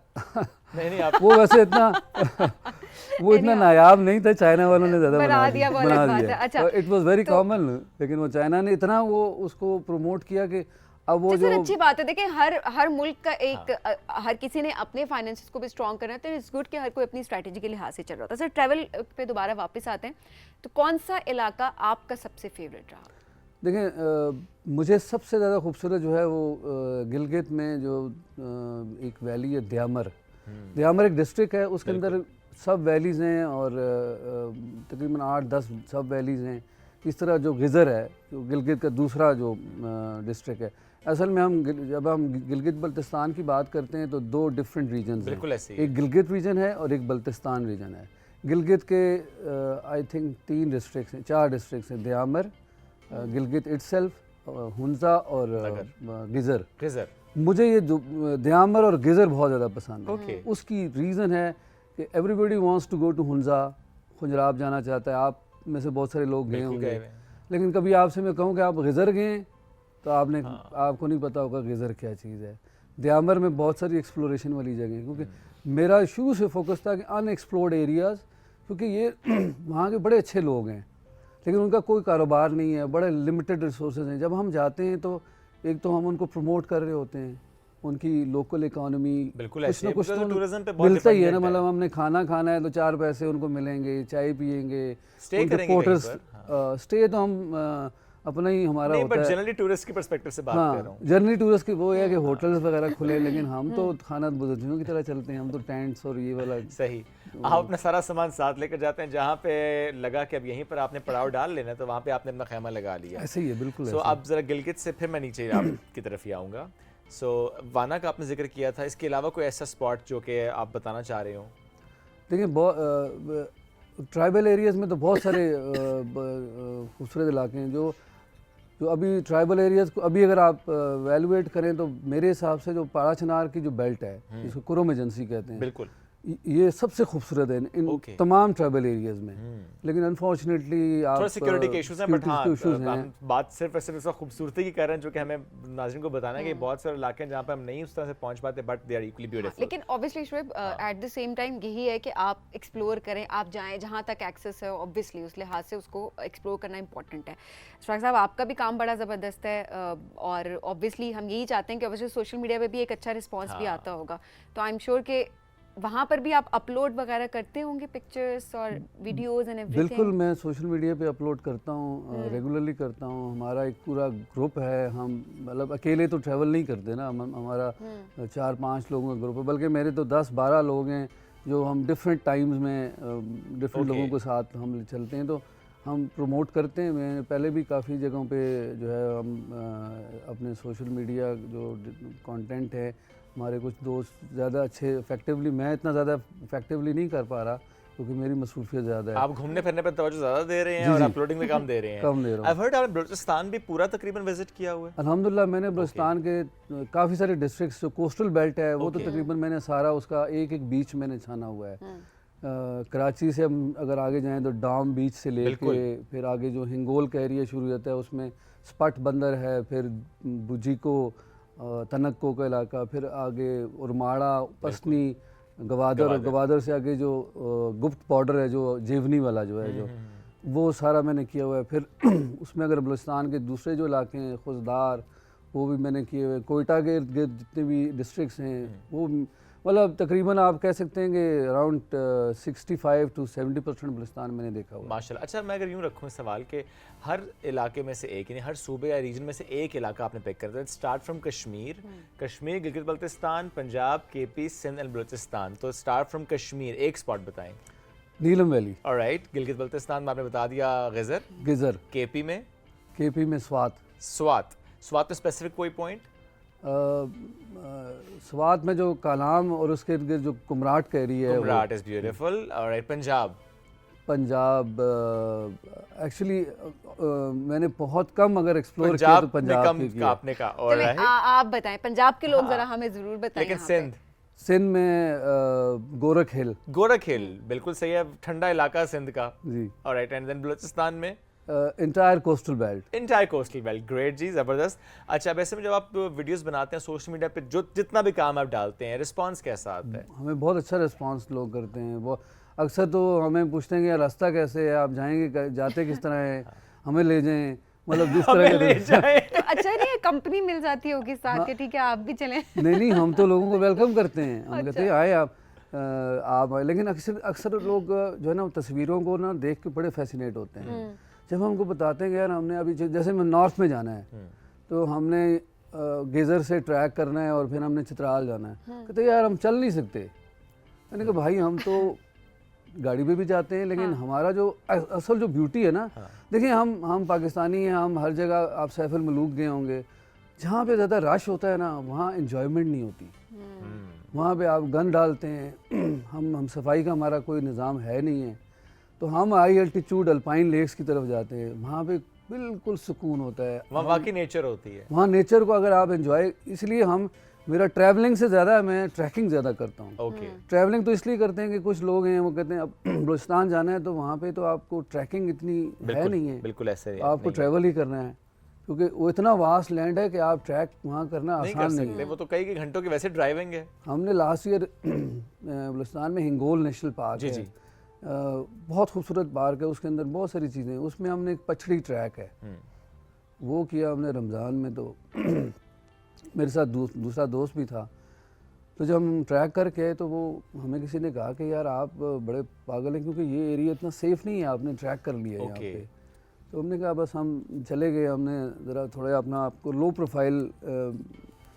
S2: नहीं आप
S5: वो वैसे इतना वो इतना नायाब नहीं था, चाइना वालों ने ज़्यादा
S1: बना दिया, वो अलग बात है। अच्छा,
S5: इट वाज वेरी कॉमन, लेकिन वो चाइना ने इतना वो उसको प्रमोट किया कि अब वो
S1: सर
S5: जो
S1: अच्छी बात है। देखिए हर मुल्क का एक हर किसी ने अपने फाइनेंसेस को भी स्ट्रॉन्ग करना है, तो इट्स गुड कि हर कोई अपनी स्ट्रैटेजी के लिहाज से चल रहा था। सर ट्रैवल पे दोबारा वापस आते हैं, तो कौन सा इलाका आपका सबसे फेवरेट रहा?
S5: देखें मुझे सबसे ज़्यादा खूबसूरत जो है वो गिलगित में जो एक वैली है द्यामर। द्यामर एक डिस्ट्रिक्ट है, उसके अंदर सब वैलीज़ हैं और तकरीबन 8-10 सब वैलीज़ हैं। इस तरह जो गिज़र है, जो गिलगित का दूसरा जो डिस्ट्रिक्ट है, असल में जब हम गिलगित बल्तिस्तान की बात करते हैं तो दो डिफरेंट रीजन्स हैं, एक गिलगित रीजन है और एक बल्तिस्तान रीजन है। गिलगित के आई थिंक 3 डिस्ट्रिक्ट्स हैं, 4 डिस्ट्रिक्ट्स हैं, द्यामर, गिलगित इटसेल्फ, हुंजा और गिज़र। मुझे ये जो द्यामर और गिज़र बहुत ज़्यादा पसंद है। उसकी रीज़न है कि everybody wants to go to Hunza, Khunjerab जाना चाहता है, आप में से बहुत सारे लोग गए होंगे, लेकिन कभी आपसे मैं कहूँ कि आप गिज़र गए तो आपको नहीं पता होगा गिज़र क्या चीज़ है। द्यामर में बहुत सारी एक्सप्लोरेशन वाली जगह, क्योंकि मेरा शुरू से फोकस था कि अनएक्सप्लोर्ड एरियाज़, क्योंकि ये वहाँ के बड़े अच्छे लोग हैं लेकिन उनका कोई कारोबार नहीं है, बड़े लिमिटेड रिसोर्सेज हैं। जब हम जाते हैं तो एक तो हम उनको प्रमोट कर रहे होते हैं, उनकी लोकल इकोनॉमी कुछ ना कुछ तो मिलता ही है ना, मतलब हमने खाना खाना है तो 4 पैसे उनको मिलेंगे, चाय पियेंगे, पोर्टर्स स्टे तो हम अपना ही हमारा होता है,
S2: जनरली टूरिस्ट की पर्सपेक्टिव से बात कर रहा हूं।
S5: जनरली टूरिस्ट की वो है कि होटल्स वगैरह खुले, लेकिन हम तो खाना बुजुर्गों की तरह चलते हैं, हम तो टेंट्स और ये वाला।
S2: सही, आप अपना सारा सामान साथ लेकर जाते हैं, जहाँ पे लगा कि अब यहीं पर आपने पड़ाव डाल लेना तो वहाँ पे आपने अपना खैमा लगा लिया।
S5: ऐसे ही है, बिल्कुल।
S2: सो अब जरा गिलगित से फिर मैं नीचे आपकी तरफ ही आऊँगा। सो वाना का आपने जिक्र किया था, इसके अलावा कोई ऐसा स्पॉट जो कि आप बताना चाह रहे हो?
S5: देखिए ट्राइबल एरियाज़ में तो बहुत सारे खूबसूरत इलाके हैं जो अभी ट्राइबल एरियाज़ को अभी अगर आप वैल्यूएट करें तो मेरे हिसाब से जो पाड़ा चनार की जो बेल्ट है, जिसको कुरुम एजेंसी कहते हैं,
S2: बिल्कुल
S5: ये सबसे खूबसूरत है इन
S2: Okay.
S5: तमाम ट्रैवल एरियाज में। लेकिन अनफॉर्चुनेटली आप
S2: थोड़ा सिक्योरिटी के इश्यूज हैं, बट हाँ
S5: issues हैं।
S2: हम बात सिर्फ और सिर्फ इसका खूबसूरती की कर रहे हैं, जो कि हमें नाज़रीन को बताना है कि बहुत सारे इलाके हैं जहाँ पे हम नहीं उस तरह से पहुंच पाते, but they are equally beautiful.
S1: लेकिन obviously Shoaib at the same time यही है कि आप एक्सप्लोर करें, आप जाएं जहाँ तक एक्सेस है, ऑब्वियसली उस लिहाज से उसको एक्सप्लोर करना इंपॉर्टेंट है। इशफाक साहब, आपका भी काम बड़ा ज़बरदस्त है और ऑब्वियसली हम यही चाहते हैं कि ऑब्वियसली सोशल मीडिया पे भी एक अच्छा रिस्पॉन्स भी आता होगा, तो आई एम श्योर कि वहाँ पर भी आप अपलोड वगैरह करते होंगे पिक्चर्स और वीडियोस एंड एवरीथिंग।
S5: बिल्कुल, मैं सोशल मीडिया पे अपलोड करता हूँ, रेगुलरली करता हूँ। हमारा एक पूरा ग्रुप है, हम मतलब अकेले तो ट्रैवल नहीं करते ना, हमारा 4-5 लोगों का ग्रुप है, बल्कि मेरे तो 10-12 लोग हैं जो हम डिफरेंट टाइम्स में डिफरेंट लोगों के साथ हम चलते हैं, तो हम प्रमोट करते हैं। मैं पहले भी काफ़ी जगहों पे जो है हम अपने सोशल मीडिया जो कंटेंट है, हमारे कुछ दोस्त ज़्यादा अच्छे इफेक्टिवली, मैं इतना ज़्यादा इफेक्टिवली नहीं कर पा रहा क्योंकि मेरी मसरूफियत ज़्यादा है।
S2: आप घूमने फिरने पर तवज्जो ज़्यादा दे रहे हैं
S5: जी,
S2: और
S5: जी।
S2: अपलोडिंग में कम दे रहे हैं।
S5: कम दे रहा हूँ।
S2: I've heard आपने बलूचिस्तान भी पूरा तकरीबन विजिट किया हुआ है।
S5: अल्हम्दुलिल्लाह, मैंने बलूचिस्तान के काफ़ी सारे डिस्ट्रिक्ट्स, जो कोस्टल बेल्ट है वो तो
S2: Okay.
S5: तकरीबन मैंने सारा उसका एक एक बीच मैंने छाना हुआ है। कराची से हम अगर आगे जाएं तो डाम बीच से लेके
S2: बिल्कुल।
S5: फिर आगे जो हिंगोल का एरिया शुरू होता है उसमें स्पट बंदर है, फिर बुजीको, तनक्को का इलाका, फिर आगे उरमाड़ा, पसनी, गवादर, और गवादर से आगे जो गुप्त बॉर्डर है जो जेवनी वाला जो है जो वो सारा मैंने किया हुआ है। फिर उसमें अगर बलूचिस्तान के दूसरे जो इलाके हैं, खुजदार, वो भी मैंने किए हुए। कोयटा के इर्द गिर्द जितने भी डिस्ट्रिक्ट्स हैं वो मतलब तकरीबन आप कह सकते हैं कि अराउंड 65 to 70% बलूचिस्तान मैंने देखा हुआ है।
S2: माशाल्लाह। अच्छा, मैं अगर यूँ रखूँ सवाल के हर इलाके में से एक, यानी हर सूबे या रीजन में से एक इलाका आपने पिक कर दिया, start from Kashmir, Kashmir, Gilgit Baltistan, Punjab, KP, Sindh and Balochistan. तो स्टार्ट फ्रॉम कश्मीर, एक स्पॉट बताएं।
S5: नीलम वैली,
S2: ऑलराइट, गिलगित बल्तिस्तान में आपने बता दिया गिजर,
S5: गिजर,
S2: केपी में
S5: केपी में स्वात,
S2: स्वात, स्वात में स्पेसिफिक कोई पॉइंट?
S5: स्वात में जो कालाम और उसके इर्द गिर्द जो कुमराट का एरिया है,
S2: Kumrat is beautiful. Alright, Punjab,
S5: Punjab actually मैंने बहुत कम अगर एक्सप्लोर किया तो
S2: पंजाब में
S5: पंजाब
S2: कम
S5: की किया।
S2: आपने कहा।
S1: चलें,
S2: ऑलराइट,
S1: आप बताएं, पंजाब के लोग जरा हमें जरूर बताएं।
S2: लेकिन
S1: यहाँ पे।
S2: सिंध,
S5: सिंध में गोरख हिल,
S2: गोरख हिल, बिल्कुल सही है, ठंडा इलाका सिंध का।
S5: जी,
S2: ऑलराइट, एंड देन बलूचिस्तान में
S5: entire coastal belt.
S2: Entire coastal belt. Great जी, ज़बरदस्त। अच्छा, वैसे में जब आप वीडियोस बनाते हैं सोशल मीडिया पे, जो जितना भी काम आप डालते हैं, रिस्पांस कैसा आता है?
S5: हमें बहुत अच्छा रिस्पांस लोग करते हैं। वो अक्सर तो हमें पूछते हैं कि यार रास्ता कैसे है, आप जाएंगे, जाते किस तरह है, हमें ले जाएं, मतलब जिस तरह
S2: हमें ले जाएं।
S1: तो अच्छा नहीं है, कंपनी मिल जाती होगी साथ के, ठीक है आप भी चलें।
S5: नहीं, हम तो लोगों को वेलकम करते हैं, हम कहते हैं आए आप आए। लेकिन अक्सर लोग जो है ना तस्वीरों को ना देख के बड़े फैसिनेट होते हैं। जब हम उनको बताते हैं कि यार हमने अभी जैसे मैं नॉर्थ में जाना है तो हमने गेज़र से ट्रैक करना है और फिर हमने चित्राल जाना है, कहते हैं यार हम चल नहीं सकते। मैंने कहा भाई हम तो गाड़ी पे भी जाते हैं, लेकिन हमारा जो असल जो ब्यूटी है ना, देखिए हम पाकिस्तानी हैं, हम हर जगह, आप सैफुल मलूक गए होंगे, जहाँ पे ज़्यादा रश होता है ना वहाँ इंजॉयमेंट नहीं होती। वहाँ पे आप गन डालते हैं, हम सफाई का हमारा कोई निज़ाम है नहीं है, तो हम हाई अल्टीट्यूड अल्पाइन लेक्स की तरफ जाते हैं, वहाँ पे बिल्कुल सुकून होता है,
S2: वहाँ वाकई नेचर होती है।
S5: वहाँ नेचर को अगर आप एंजॉय, इसलिए मेरा ट्रैवलिंग से ज़्यादा मैं ट्रैकिंग ज़्यादा करता हूँ।
S2: ओके,
S5: ट्रैवलिंग तो इसलिए करते हैं कि कुछ लोग हैं वो कहते हैं अब बलूचिस्तान जाना है तो वहाँ पे तो आपको ट्रैकिंग इतनी है नहीं है,
S2: बिल्कुल ऐसे ही
S5: आपको ट्रैवल ही करना है, क्योंकि वो इतना वास्ट लैंड है कि आप ट्रैक वहाँ करना
S2: नहीं कर
S5: आसान नहीं
S2: सकते,
S5: है।
S2: वो तो कई घंटों की वैसे ड्राइविंग है।
S5: हमने लास्ट ईयर बलूचिस्तान में हिंगोल नेशनल पार्क
S2: जी,
S5: है,
S2: जी।
S5: बहुत खूबसूरत पार्क है, उसके अंदर बहुत सारी चीज़ें हैं। उसमें हमने एक पछड़ी ट्रैक है वो किया हमने रमज़ान में, तो मेरे साथ दूसरा दोस्त भी था। तो जब हम ट्रैक करके आए तो वो हमें किसी ने कहा कि यार आप बड़े पागल हैं, क्योंकि ये एरिया इतना सेफ़ नहीं है, आपने ट्रैक कर लिया यहाँ
S2: ओके।
S5: पे। तो हमने कहा बस हम चले गए, हमने ज़रा थोड़ा अपना आपको लो प्रोफाइल,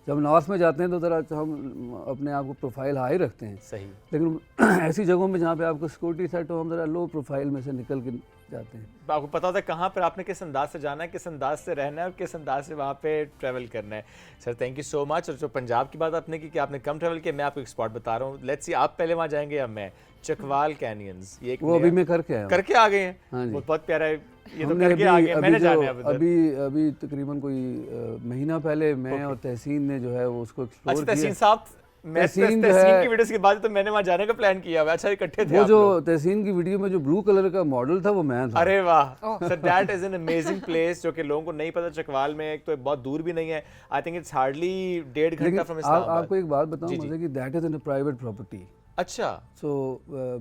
S5: जब नॉर्थ में जाते हैं तो ज़रा हम अपने आप को प्रोफाइल हाई रखते हैं,
S2: सही।
S5: लेकिन ऐसी जगहों में जहाँ पे आपको सिक्योरिटी सेट हो, हम ज़रा लो प्रोफाइल में से निकल के जाते हैं।
S2: तो आपको पता होता है कहाँ पर आपने किस अंदाज से जाना है, किस अंदाज से रहना है और किस अंदाज से वहाँ पे ट्रैवल करना है। Sir thank you so much. और जो पंजाब की बात आपने की कि आपने कम ट्रैवल किया, मैं आपको एक स्पॉट बता रहा हूँ, लेट्स सी आप पहले वहाँ जाएंगे या मैं। चकवाल कैनियंस, ये एक
S5: वो अभी मैं करके आया हूँ।
S2: करके आ गए हैं।
S5: हाँ जी।
S2: वो बहुत प्यारा है, ये तो
S5: हमने
S2: करके आ गए, मैंने
S5: जो
S2: जाना है अब उधर।
S5: अभी तकरीबन कोई महीना पहले मैं और तहसीन ने जो है वो उसको
S2: अच्छा,
S5: एक्सप्लोर
S2: तहसीन
S5: किया।
S2: साहब मैं
S5: तहसीन जो
S2: तहसीन
S5: है
S2: की वीडियोस के बाद तो मैंने वहां जाने का प्लान किया हुआ है। अच्छा इकट्ठे थे
S5: वो
S2: आप
S5: जो
S2: लोग।
S5: तहसीन की वीडियो में जो ब्लू कलर का मॉडल था वो मैं था।
S2: अरे वाह sir, that is an amazing place जो कि लोगों को नहीं पता। चकवाल में एक तो बहुत दूर भी नहीं है, आई थिंक इट्स हार्डली 1.5 घंटा फ्रॉम इस्लामाबाद।
S5: आपको एक बात बताऊं
S2: जी, जी।
S5: मुझे कि that is in private property.
S2: अच्छा
S5: सो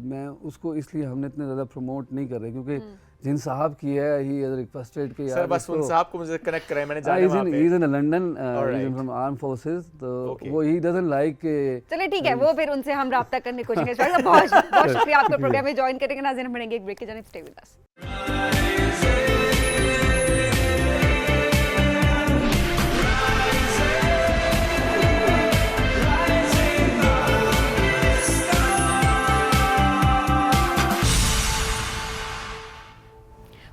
S5: मैं उसको इसलिए हमने इतने ज़्यादा प्रमोट नहीं कर रहे क्योंकि जिन साहब की है ही इज रिक्वेस्टेड के
S2: सर बस उन साहब को मुझे कनेक्ट कराएं, मैंने जाना है वहां पे।
S5: He is in London,
S2: Alright.
S5: He is from arm forces, तो
S2: Okay.
S5: वो ही डजंट लाइक
S1: चलिए ठीक है, वो फिर उनसे हम राब्ता करने की कोशिश करेंगे। बहुत बहुत शुक्रिया आपका प्रोग्राम में ज्वाइन करेंगे। नाज़रीन हम बढ़ेंगे एक ब्रेक के जानिब, stay with us.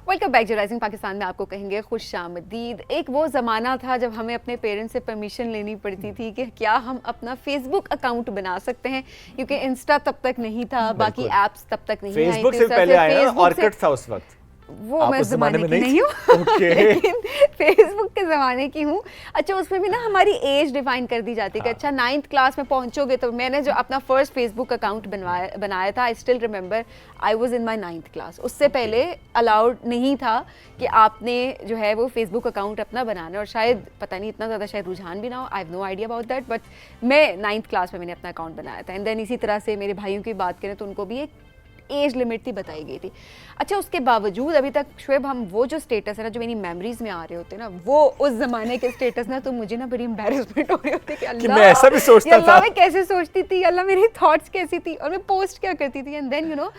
S1: Welcome back. Rising Pakistan में आपको कहेंगे खुश आमदीद। एक वो ज़माना था जब हमें अपने पेरेंट्स से परमिशन लेनी पड़ती थी कि क्या हम अपना फेसबुक अकाउंट बना सकते हैं, क्योंकि इंस्टा तब तक नहीं था, बाकी ऐप्स तब तक नहीं आई थी।
S2: फेसबुक से पहले आया ना, ऑर्किड था उस वक्त।
S1: वो
S2: आप
S1: मैं
S2: उस
S1: ज़माने
S2: ज़माने
S1: की
S2: में
S1: नहीं हूँ
S2: Okay.
S1: लेकिन फेसबुक के ज़माने की हूँ। अच्छा उसमें भी ना हमारी एज डिफाइन कर दी जाती है कि अच्छा 9th क्लास में पहुँचोगे तो मैंने जो अपना फर्स्ट फेसबुक अकाउंट बनाया था, I still remember I was in my 9th class. उससे पहले अलाउड नहीं था कि आपने जो है वो फेसबुक अकाउंट अपना बनाना, और शायद पता नहीं इतना ज़्यादा शायद रुझान भी ना हो, I have no idea about that, but मैं 9th क्लास में मैंने अपना अकाउंट बनाया था। एंड देन इसी तरह से मेरे भाइयों की बात करें तो उनको भी एक एज लिमिट थी बताई गई थी। अच्छा उसके बावजूद अभी तक शुएब हम वो जो स्टेटस है ना जो मेरी मेमोरीज में आ रहे होते हैं ना, वो उस जमाने के स्टेटस ना, तो मुझे ना बड़ी एम्बैरेसमेंट हो रही होती कि अल्लाह
S2: मैं ऐसा भी सोचता
S1: या अल्लाह
S2: था।
S1: मैं कैसे सोचती थी, अल्लाह मेरी थॉट्स कैसी थी और मैं पोस्ट क्या करती थी। एंड देन यू नो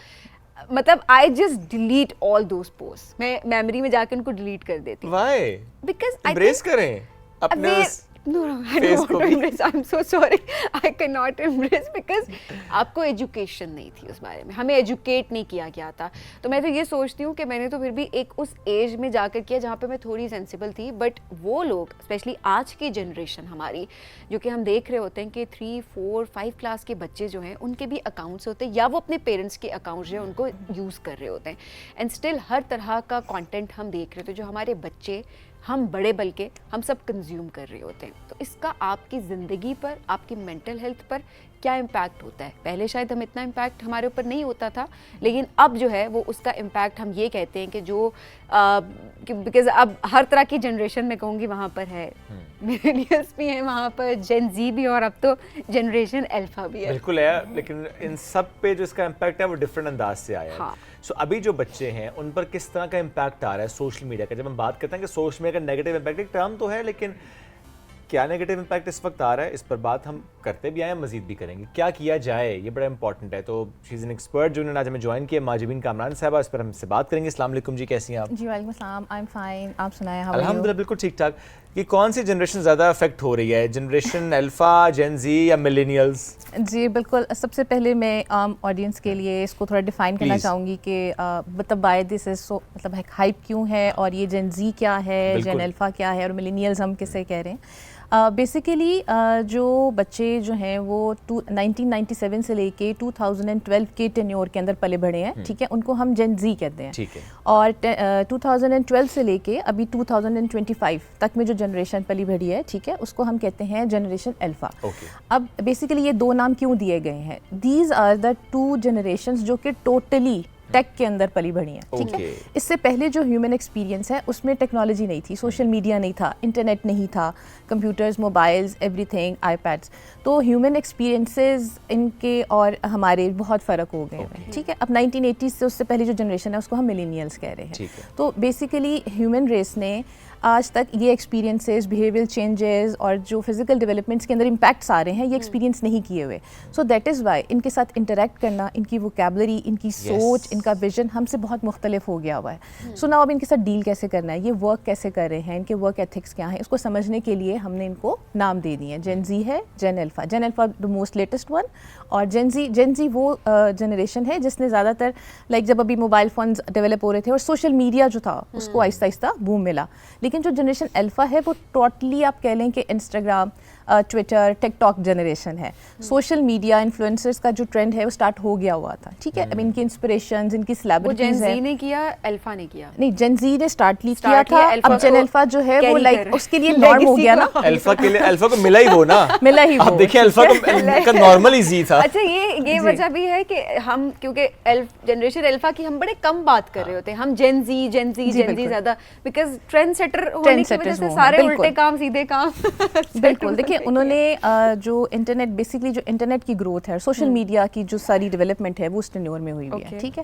S1: मतलब I just delete all those post. मैं मेमोरी में जाकर उनको डिलीट कर देती
S2: व्हाई?
S1: बिकॉज
S2: एम्ब्रेस करें अपने उस
S1: No, I
S2: face
S1: don't
S2: को
S1: want to
S2: भी।
S1: embrace. I'm so sorry. I cannot embrace because आपको एजुकेशन नहीं थी उस बारे में, हमें एजुकेट नहीं किया गया था। तो मैं तो ये सोचती हूँ कि मैंने तो फिर भी एक उस एज में जाकर किया जहाँ पे मैं थोड़ी सेंसिबल थी। बट वो लोग स्पेशली आज की जनरेशन हमारी जो कि हम देख रहे होते हैं कि 3, 4, 5 क्लास के बच्चे जो हैं उनके भी अकाउंट्स होते हैं या वो अपने पेरेंट्स के अकाउंट्स जो हैं उनको यूज़ कर रहे होते हैं। एंड स्टिल हर तरह का कंटेंट हम देख रहे थे जो हमारे बच्चे, हम बड़े बल्कि हम सब कंज्यूम कर रहे होते हैं। तो इसका आपकी ज़िंदगी पर, आपकी मेंटल हेल्थ पर क्या इम्पैक्ट होता है? पहले शायद हम इतना इम्पैक्ट हमारे ऊपर नहीं होता था, लेकिन अब जो है वो उसका इम्पैक्ट हम ये कहते हैं कि जो बिकॉज अब हर तरह की जनरेशन में कहूँगी वहाँ पर है, मिलेनियल्स भी हैं वहाँ पर, जेन जी भी, और अब तो जनरेशन अल्फा भी है।
S2: बिल्कुल है, लेकिन इन सब पे जो इसका इम्पैक्ट है वो डिफरेंट अंदाज से आया है।
S1: हाँ।
S2: सो अभी जो बच्चे हैं उन पर किस तरह का इम्पैक्ट आ रहा है सोशल मीडिया का? जब हम बात करते हैं कि सोशल मीडिया का नेगेटिव इम्पैक्ट, एक टर्म तो है, लेकिन क्या नेगेटिव इम्पैक्ट इस वक्त आ रहा है, इस पर बात हम करते भी आए, मजीद भी करेंगे। क्या किया जाए, ये बड़ा इंपॉर्टेंट है। तो शी इज़ एन एक्सपर्ट जो उन्होंने आज हमें ज्वाइन किया, माजिबीन कामरान साहबा, इस पर हमसे बात करेंगे। अस्सलाम वालेकुम जी, कैसी हैं आप?
S6: जी वालेकुम अस्सलाम, आई एम फाइन, आप सुनाएं, हाउ आर यू?
S2: अल्हम्दुलिल्लाह बिल्कुल ठीक ठाक। कि कौन सी जनरेशन ज़्यादा अफेक्ट हो रही है, जनरेशन अल्फा, जेन जी या मिलेनियल्स?
S6: जी बिल्कुल। सबसे पहले मैं ऑडियंस के लिए इसको थोड़ा डिफाइन करना
S2: Please.
S6: चाहूँगी कि मतलब बाय दिस इज सो, मतलब हाइप क्यों है और ये जेन जी क्या है,
S2: बिल्कुल।
S6: जेन अल्फा क्या है और मिलेनियल्स हम किसे कह रहे हैं। बेसिकली जो बच्चे जो हैं वो 1997 से लेके 2012 के टेन्योर के अंदर पले बढ़े हैं, ठीक है, उनको हम जेन जी कहते हैं।
S2: ठीक है।
S6: और 2012 से लेके अभी 2025 तक में जो जनरेशन पली बढ़ी है, ठीक है, उसको हम कहते हैं जनरेशन अल्फा।
S2: ओके।
S6: अब बेसिकली ये दो नाम क्यों दिए गए हैं? These are the two generations जो कि टोटली टेक के अंदर पली बढ़ी हैं, ठीक है।
S2: Okay.
S6: इससे पहले जो ह्यूमन एक्सपीरियंस है उसमें टेक्नोलॉजी नहीं थी, सोशल मीडिया नहीं था, इंटरनेट नहीं था, कंप्यूटर्स, मोबाइल्स, एवरीथिंग, आईपैड्स। तो ह्यूमन एक्सपीरियंसेस इनके और हमारे बहुत फ़र्क हो गए हैं, ठीक है। अब 1980s से उससे पहले जो जनरेशन है उसको हम मिलेनियल्स कह रहे हैं।
S2: ठीक है।
S6: तो बेसिकली ह्यूमन रेस ने आज तक ये एक्सपीरियंसेस, बिहेवियरल चेंजेस और जो फिजिकल डेवलपमेंट्स के अंदर इम्पैक्ट्स आ रहे हैं, ये एक्सपीरियंस नहीं किए हुए। सो दैट इज़ वाई इनके साथ इंटरेक्ट करना, इनकी वोकैबलरी, इनकी सोच, इनका विजन हमसे बहुत मुख्तलिफ हो गया हुआ है। सो नाउ अब इनके साथ डील कैसे करना है, ये वर्क कैसे कर रहे हैं, इनके वर्क एथिक्स क्या हैं, इसको समझने के लिए हमने इनको नाम दे दिए हैं। जेन जी है, Gen Alpha the most latest one, और जेन जी वो जनरेशन है जिसने ज़्यादातर लाइक जब अभी मोबाइल फ़ोन्स डेवलप हो रहे थे और सोशल मीडिया जो था उसको आहिस्ता आहिस्ता बूम मिला। लेकिन जो जनरेशन अल्फा है वो टोटली आप कह लें कि इंस्टाग्राम, ट्विटर टिकटॉक जनरेशन है। सोशल मीडिया इन्फ्लुएंसर्स का जो ट्रेंड है वो स्टार्ट हो गया हुआ था, ठीक है। अब इनकी इंस्पिरेशंस, इनकी
S1: वो जेन
S6: सेलिब्रिटीज
S1: जी
S6: है।
S1: ने किया, अल्फा ने किया।
S6: नहीं, जेन जी ने स्टार्ट किया
S1: Start
S6: था,
S1: किया, अल्फा
S6: अब जेन
S1: को
S6: अल्फा जो है वो
S1: carry
S6: लाइक
S1: कर-
S6: उसके लिए नॉर्म हो
S1: legacy
S6: गया
S1: को।
S6: ना।
S2: अल्फा के लिए अल्फा को मिला ही वो ना
S6: मिला ही
S2: आप
S6: वो।
S2: देखिए अल्फा का नॉर्मल ही जी था।
S1: अच्छा, ये वजह भी है कि हम क्योंकि जनरेशन अल्फा की हम बड़े कम बात कर रहे होते हैं, हम जेन जी
S6: बिल्कुल।
S1: ज्यादा, बिकॉज ट्रेंड सेटर होने की वजह
S6: setters
S1: से
S6: वो हैं,
S1: सारे
S6: बिल्कुल।
S1: उल्टे काम सीधे काम
S6: बिल्कुल, देखिए उन्होंने जो इंटरनेट, बेसिकली जो इंटरनेट की ग्रोथ है, सोशल मीडिया की जो सारी डेवलपमेंट है वो उस टेन्योर में हुई हुई है,
S1: Okay.
S6: ठीक है।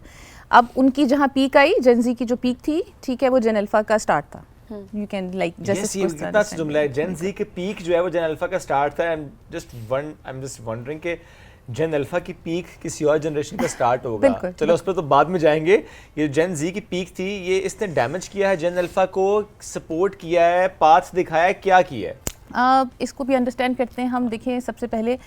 S6: अब उनकी जहाँ पीक आई, जेनजी की जो पीक थी, ठीक है, वो जेन अल्फा का स्टार्ट था। यू कैन लाइक
S2: Yes, ये कितना अच्छा जुमला है। जेन जी के पीक जो है वो जेन अल्फा का स्टार्ट था। आई एम जस्ट वंडरिंग कि जेन अल्फा की पीक किसी और जनरेशन का स्टार्ट होगा।
S6: बिल्कुल,
S2: चलो उस पर तो बाद में जाएंगे। ये जेन जी की पीक थी, ये इसने डैमेज किया है जेन अल्फा को, सपोर्ट किया है, पाथ दिखाया है, क्या किया है?
S6: इसको भी अंडरस्टैंड करते हैं हम। देखें, सबसे पहले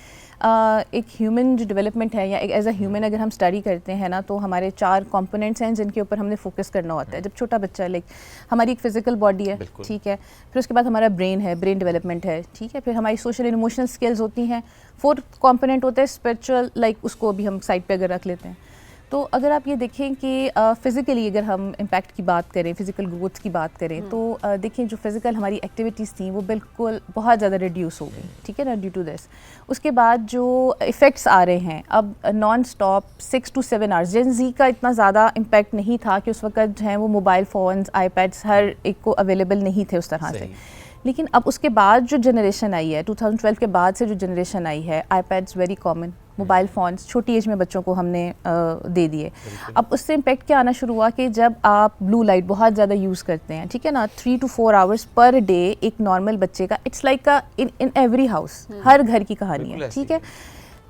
S6: एक ह्यूमन जो डेवलपमेंट है या एक एज अ ह्यूमन अगर हम स्टडी करते हैं ना, तो हमारे 4 कंपोनेंट्स हैं जिनके ऊपर हमने फोकस करना होता है। जब छोटा बच्चा, लाइक हमारी एक फिजिकल बॉडी है, ठीक है, फिर उसके बाद हमारा ब्रेन है, ब्रेन डेवलपमेंट है, ठीक है, फिर हमारी सोशल एंड इमोशनल स्किल्स होती हैं। 4th कंपोनेंट होता है स्पिरिचुअल, लाइक उसको भी हम साइड पे अगर रख लेते हैं। तो अगर आप ये देखें कि फ़िज़िकली अगर हम इम्पैक्ट की बात करें, फ़िज़िकल ग्रोथ की बात करें, तो देखें जो फ़िज़िकल हमारी एक्टिविटीज़ थी वो बिल्कुल बहुत ज़्यादा रिड्यूस हो गई, ठीक है ना, ड्यू टू दिस। उसके बाद जो इफ़ेक्ट्स आ रहे हैं अब नॉन स्टॉप 6 to 7 आवर्स, जेन जी का इतना ज़्यादा इम्पैक्ट नहीं था कि उस वक्त जो है वो मोबाइल फ़ोन्स, आईपैड्स हर एक को अवेलेबल नहीं थे उस तरह से। लेकिन अब उसके बाद जो जनरेशन आई है, 2012 के बाद से जो जनरेशन आई है, iPads very common, mobile phones छोटी एज में बच्चों को हमने दे दिए। अब उससे इम्पेक्ट क्या आना शुरू हुआ कि जब आप ब्लू लाइट बहुत ज़्यादा यूज़ करते हैं, ठीक है ना, 3 to 4 आवर्स पर डे एक नॉर्मल बच्चे का, it's like in every house, हर घर की कहानी है, ठीक है।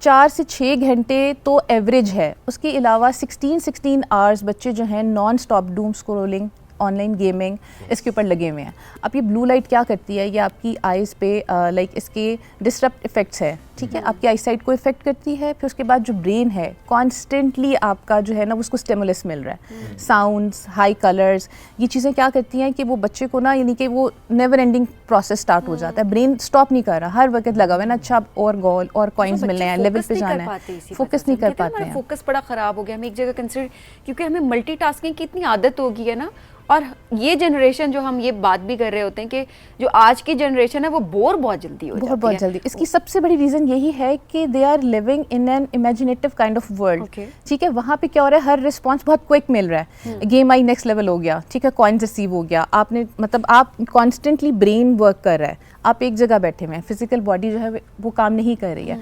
S6: 4 से 6 घंटे तो एवरेज है। उसके अलावा 16 आवर्स बच्चे जो हैं non stop Doom scrolling, online gaming, इसके ऊपर लगे हुए हैं। अब ये ब्लू लाइट क्या करती है, ये आपकी आइज़ पे लाइक इसके डिस्टर्ब इफ़ेक्ट्स है, ठीक है, आपकी आई साइट को इफ़ेक्ट करती है। फिर उसके बाद जो ब्रेन है, कॉन्स्टेंटली आपका जो है ना उसको स्टिमुलस मिल रहा है, साउंड्स, हाई कलर्स, ये चीज़ें क्या करती हैं कि वो बच्चे को ना, यानी कि वो नेवर एंडिंग प्रोसेस स्टार्ट हो जाता है, ब्रेन स्टॉप नहीं कर रहा, हर वक्त लगा हुआ है ना, अच्छा और गोल और कॉइन्स मिलने हैं, लेवल पे जाना है, फोकस नहीं कर पाते हैं।
S1: फोकस बड़ा ख़राब हो गया, हम एक जगह कंसिडर, क्योंकि हमें मल्टीटास्किंग की इतनी आदत हो गई है ना। और ये जनरेशन जो हम ये बात भी कर रहे होते हैं कि जो आज की जनरेशन है वो बोर बहुत जल्दी हो जाती है।
S6: बहुत जल्दी। इसकी सबसे बड़ी रीज़न यही है कि they are living in an imaginative kind of world, ठीक है। वहाँ पे क्या हो रहा है, हर रिस्पॉन्स बहुत क्विक मिल रहा है, गेम आई नेक्स्ट लेवल हो गया, ठीक है, कॉइन्स रिसीव हो गया, आपने मतलब आप कॉन्स्टेंटली ब्रेन वर्क कर रहा है, आप एक जगह बैठे हुए हैं, फिजिकल बॉडी जो है वो काम नहीं कर रही है।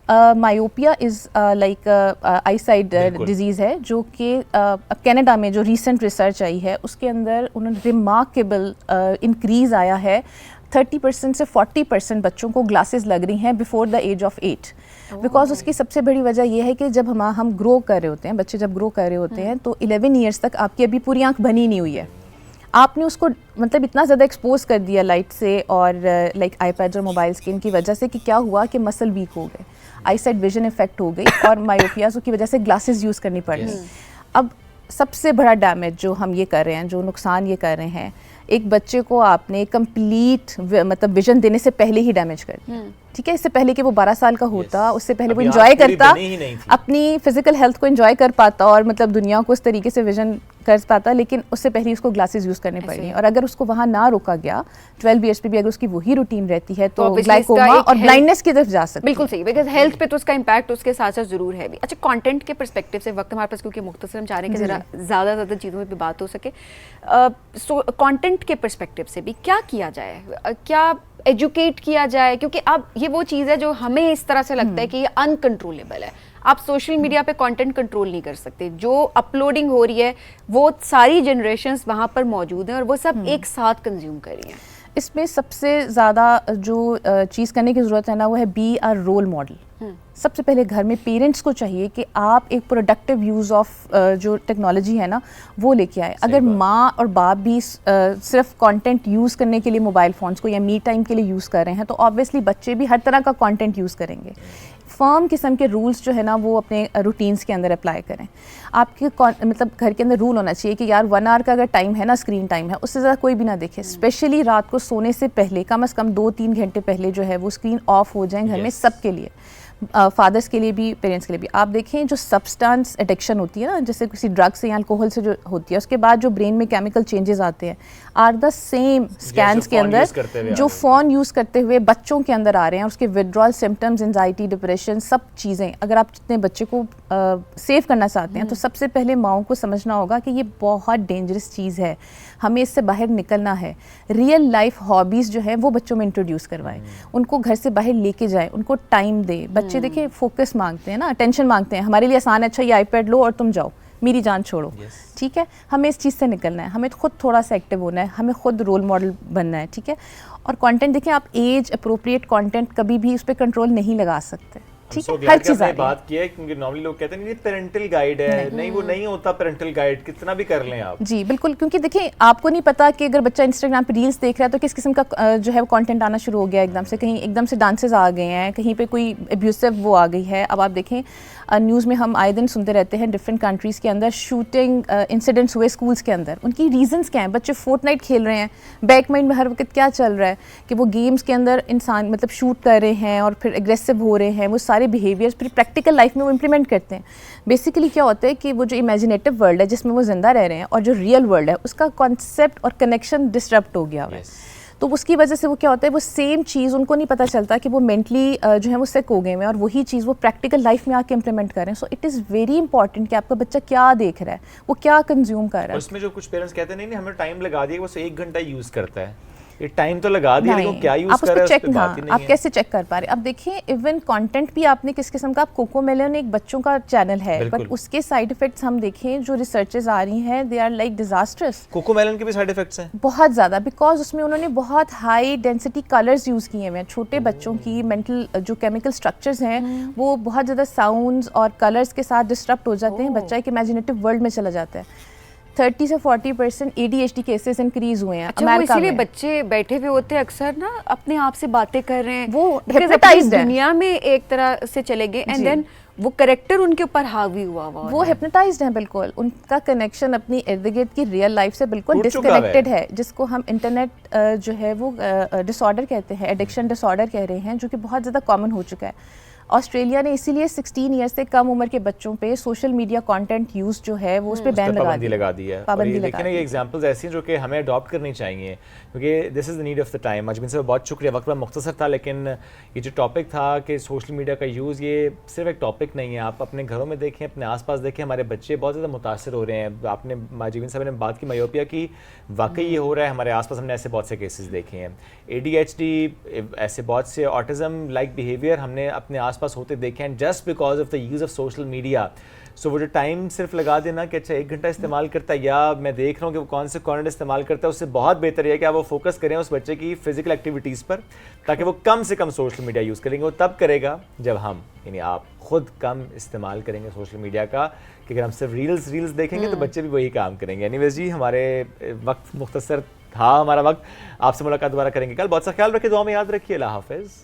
S6: Myopia is like I site disease है, जो कि कनाडा में जो रीसेंट रिसर्च आई है उसके अंदर उन्होंने रिमार्केबल इंक्रीज़ आया है, 30% से 40% बच्चों को ग्लासेस लग रही हैं before the age of 8। Because उसकी सबसे बड़ी वजह यह है कि जब हम ग्रो कर रहे होते हैं, बच्चे जब ग्रो कर रहे होते हैं तो 11 ईयर्स तक आपकी अभी पूरी आंख बनी नहीं हुई है, आपने उसको मतलब इतना ज़्यादा एक्सपोज कर दिया लाइट से और लाइक आईपैड और मोबाइल स्क्रीन की वजह से कि क्या हुआ कि मसल वीक हो गए, आई साइट विजन इफेक्ट हो गई और मायोपियाज़ की वजह से ग्लासेस यूज़ करनी पड़ रही। अब सबसे बड़ा डैमेज जो हम ये कर रहे हैं, जो नुकसान ये कर रहे हैं, एक बच्चे को आपने कंप्लीट मतलब विजन देने से पहले ही डैमेज कर दिया, ठीक है। इससे पहले कि वो 12 साल का होता, उससे पहले वो एंजॉय करता, अपनी फिजिकल हेल्थ को एंजॉय कर पाता और मतलब दुनिया को उस तरीके से विजन कर पाता, लेकिन उससे पहले उसको ग्लासेस यूज़ करने पड़े। और अगर उसको वहाँ ना रोका गया 12 ईयर्स पे भी अगर उसकी वही रूटीन रहती है तो ग्लाइकोमा और ब्लाइंडनेस की तरफ जा सकती है।
S1: बिल्कुल सही, बिकॉज हेल्थ पे तो उसका इम्पैक्ट उसके साथ साथ जरूर है भी। अच्छा, कंटेंट के पर्सपेक्टिव से, वक्त हमारे पास क्योंकि मुख्तसर, हम चाह रहे हैं कि ज़रा ज़्यादा चीज़ों पे बात हो सके, सो कंटेंट के पर्सपेक्टिव से भी क्या किया जाए, क्या एजुकेट किया जाए, क्योंकि अब ये वो चीज़ है जो हमें इस तरह से लगता है कि ये अनकंट्रोलेबल है। आप सोशल मीडिया पे कंटेंट कंट्रोल नहीं कर सकते, जो अपलोडिंग हो रही है वो सारी जनरेशंस वहाँ पर मौजूद हैं और वो सब एक साथ कंज्यूम कर रही हैं।
S6: इसमें सबसे ज़्यादा जो चीज़ करने की ज़रूरत है ना, वो है बी आर रोल मॉडल। सबसे पहले घर में पेरेंट्स को चाहिए कि आप एक प्रोडक्टिव यूज़ ऑफ जो टेक्नोलॉजी है ना वो लेके आए। अगर माँ और बाप भी सिर्फ कंटेंट यूज़ करने के लिए मोबाइल फ़ोन्स को या मी टाइम के लिए यूज़ कर रहे हैं तो ऑब्वियसली बच्चे भी हर तरह का कंटेंट यूज़ करेंगे। फर्म किस्म के रूल्स जो है ना वो अपने रूटीन्स के अंदर अप्लाई करें। आपके मतलब घर के अंदर रूल होना चाहिए कि यार 1 आवर का अगर टाइम है ना, स्क्रीन टाइम है, उससे ज़्यादा कोई भी ना देखे। स्पेशली रात को सोने से पहले कम से कम 2-3 घंटे पहले जो है वो स्क्रीन ऑफ हो जाए घर में, सबके लिए, फादर्स के लिए भी, पेरेंट्स के लिए भी। आप देखें जो सब्सटेंस एडिक्शन होती है ना, जैसे किसी ड्रग से या अल्कोहल से जो होती है, उसके बाद जो ब्रेन में केमिकल चेंजेस आते हैं आर द सेम स्कैन्स के अंदर जो फ़ोन यूज़ करते हुए बच्चों के अंदर आ रहे हैं। उसके विड्रॉल सिम्टम्स, एंजाइटी, डिप्रेशन, सब चीज़ें। अगर आप जितने बच्चे को सेव करना चाहते हैं तो सबसे पहले माओं को समझना होगा कि ये बहुत डेंजरस चीज़ है, हमें इससे बाहर निकलना है। रियल लाइफ हॉबीज़ जो है वो बच्चों में इंट्रोड्यूस करवाएं, उनको घर से बाहर लेके जाएं, उनको टाइम दे। बच्चे देखिए फोकस मांगते हैं ना, अटेंशन मांगते हैं। हमारे लिए आसान है, अच्छा ये आईपैड लो और तुम जाओ, मेरी जान छोड़ो। ठीक है, हमें इस चीज़ से निकलना है, हमें खुद थोड़ा सा एक्टिव होना है, हमें खुद रोल मॉडल बनना है। ठीक है, और कंटेंट देखिए, आप एज अप्रोप्रिएट कंटेंट कभी भी उस पर कंट्रोल नहीं लगा सकते। ठीक है, हर चीज़
S2: बात की है, क्योंकि नॉर्मली लोग कहते हैं ये पेरेंटल गाइड है, नहीं वो नहीं होता पेरेंटल गाइड, कितना भी कर लें आप।
S6: जी बिल्कुल, क्योंकि देखिए आपको नहीं पता कि अगर बच्चा इंस्टाग्राम पे रील्स देख रहा है तो किस किस्म का जो है वो कंटेंट आना शुरू हो गया एकदम से। कहीं एकदम से डांसेस आ गए हैं, कहीं पे कोई अब्यूसिव वो आ गई है। अब आप देखें न्यूज़ में हम आए दिन सुनते रहते हैं डिफरेंट कंट्रीज़ के अंदर शूटिंग इंसिडेंट्स हुए स्कूल्स के अंदर। उनकी रीजंस क्या हैं? बच्चे फोर्टनाइट खेल रहे हैं, बैक माइंड में हर वक्त क्या चल रहा है कि वो गेम्स के अंदर इंसान मतलब शूट कर रहे हैं और फिर एग्रेसिव हो रहे हैं। वो सारे बिहेवियर्स फिर प्रैक्टिकल लाइफ में वो इम्प्लीमेंट करते हैं। बेसिकली क्या होता है कि वो जो इमेजिनेटिव वर्ल्ड है जिसमें वो जिंदा रह रहे हैं और जो रियल वर्ल्ड है उसका कॉन्सेप्ट और कनेक्शन डिस्टर्ब हो गया हुआ है। तो उसकी वजह से वो क्या होता है, वो सेम चीज़ उनको नहीं पता चलता कि वो मेंटली जो है वो सिक हो गए हैं और वही चीज़ वो प्रैक्टिकल लाइफ में आके इम्प्लीमेंट कर रहे हैं। So it is very important कि आपका बच्चा क्या देख रहा है, वो क्या कंज्यूम कर रहा है।
S2: उसमें जो कुछ पेरेंट्स कहते हैं नहीं हमें टाइम लगा दिया, वो 1 घंटा यूज करता है। ये टाइम तो लगा दिया, लेकिन क्या यूज कर रहा है उस पे बात ही नहीं है।
S6: आप कैसे चेक कर पा रहे? अब देखिए इवन कंटेंट भी आपने किस किस्म का, आप कोकोमेलन एक बच्चों का चैनल है, बट उसके साइड इफेक्ट्स हम देखें जो रिसर्चेस आ रही हैं, they are like disasters.
S2: CoComelon के भी साइड इफेक्ट्स हैं
S6: बहुत ज़्यादा, बिकॉज उसमें उन्होंने बहुत हाई डेंसिटी कलर्स यूज़ किए हुए हैं। छोटे बच्चों की मेंटल जो केमिकल स्ट्रक्चर्स हैं वो बहुत ज़्यादा साउंड्स और कलर्स के साथ डिस्टर्ब हो जाते हैं। बच्चा एक इमेजिनेटिव वर्ल्ड में चला जाता है। 30 से 40% ADHD केसेस इंक्रीज हुए हैं
S1: अच्छा,
S6: अमेरिका
S1: इसीलिए
S6: में।
S1: बच्चे बैठे हुए होते हैं अक्सर ना, अपने आप से बातें कर रहे हैं,
S6: वो
S1: Because
S6: hypnotized
S1: अपनी
S6: है।
S1: दुनिया में एक तरह से चले गए एंड देन वो करेक्टर उनके ऊपर हावी हुआ
S6: वो हिप्नोटाइज्ड हैं बिल्कुल। उनका कनेक्शन अपनी इर्द गिर्द की रियल लाइफ से बिल्कुल
S2: टूट चुका
S6: डिस्कनेक्टेड है, जिसको हम इंटरनेट जो है वो डिसऑर्डर कहते हैं, एडिक्शन डिसऑर्डर कह रहे हैं, जो कि बहुत ज़्यादा कॉमन हो चुका है। ऑस्ट्रेलिया ने इसीलिए 16 ईयर्स से कम उम्र के बच्चों पे सोशल मीडिया कंटेंट यूज जो है वो उस पे बैन
S2: लगा दी है। और ये देखिए ना, ये एग्जांपल्स ऐसी हैं जो कि हमें अडॉप्ट करनी चाहिए, क्योंकि this is the need of the time. Ajmeen साहब बहुत शुक्रिया, वक्त बड़ा मुख्तसर था, लेकिन ये जो टॉपिक था कि सोशल मीडिया का यूज़, ये सिर्फ एक टॉपिक नहीं है। आप अपने घरों में देखें, अपने आसपास देखें, हमारे बच्चे बहुत ज़्यादा मुतासर हो रहे हैं। आपने अजमीन साहब ने बात की मायोपिया की, वाकई ये हो रहा है हमारे आसपास। हमने ऐसे बहुत से केसेस देखे हैं, ADHD, ऐसे बहुत से ऑटिज़म लाइक बिहेवियर हमने अपने आसपास होते देखे हैं, just because of the use of social media. So वो जो टाइम सिर्फ लगा देना कि अच्छा 1 घंटा इस्तेमाल करता है, या मैं देख रहा हूँ कि वो कौन से कंटेंट इस्तेमाल करता है, उससे बहुत बेहतर है कि आप वो फोकस करें उस बच्चे की फिजिकल एक्टिविटीज़ पर, ताकि वो कम से कम सोशल मीडिया यूज़ करेंगे। वो तब करेगा जब हम, यानी आप खुद कम इस्तेमाल करेंगे सोशल मीडिया का, कि अगर हम सिर्फ रील्स देखेंगे तो बच्चे भी वही काम करेंगे। एनीवेज जी, हमारे वक्त मुख्तसर था हमारा वक्त। आपसे मुलाकात दोबारा करेंगे कल। बहुत सा ख्याल रखिए, दुआ में याद रखिए। अल्लाह हाफ़िज़।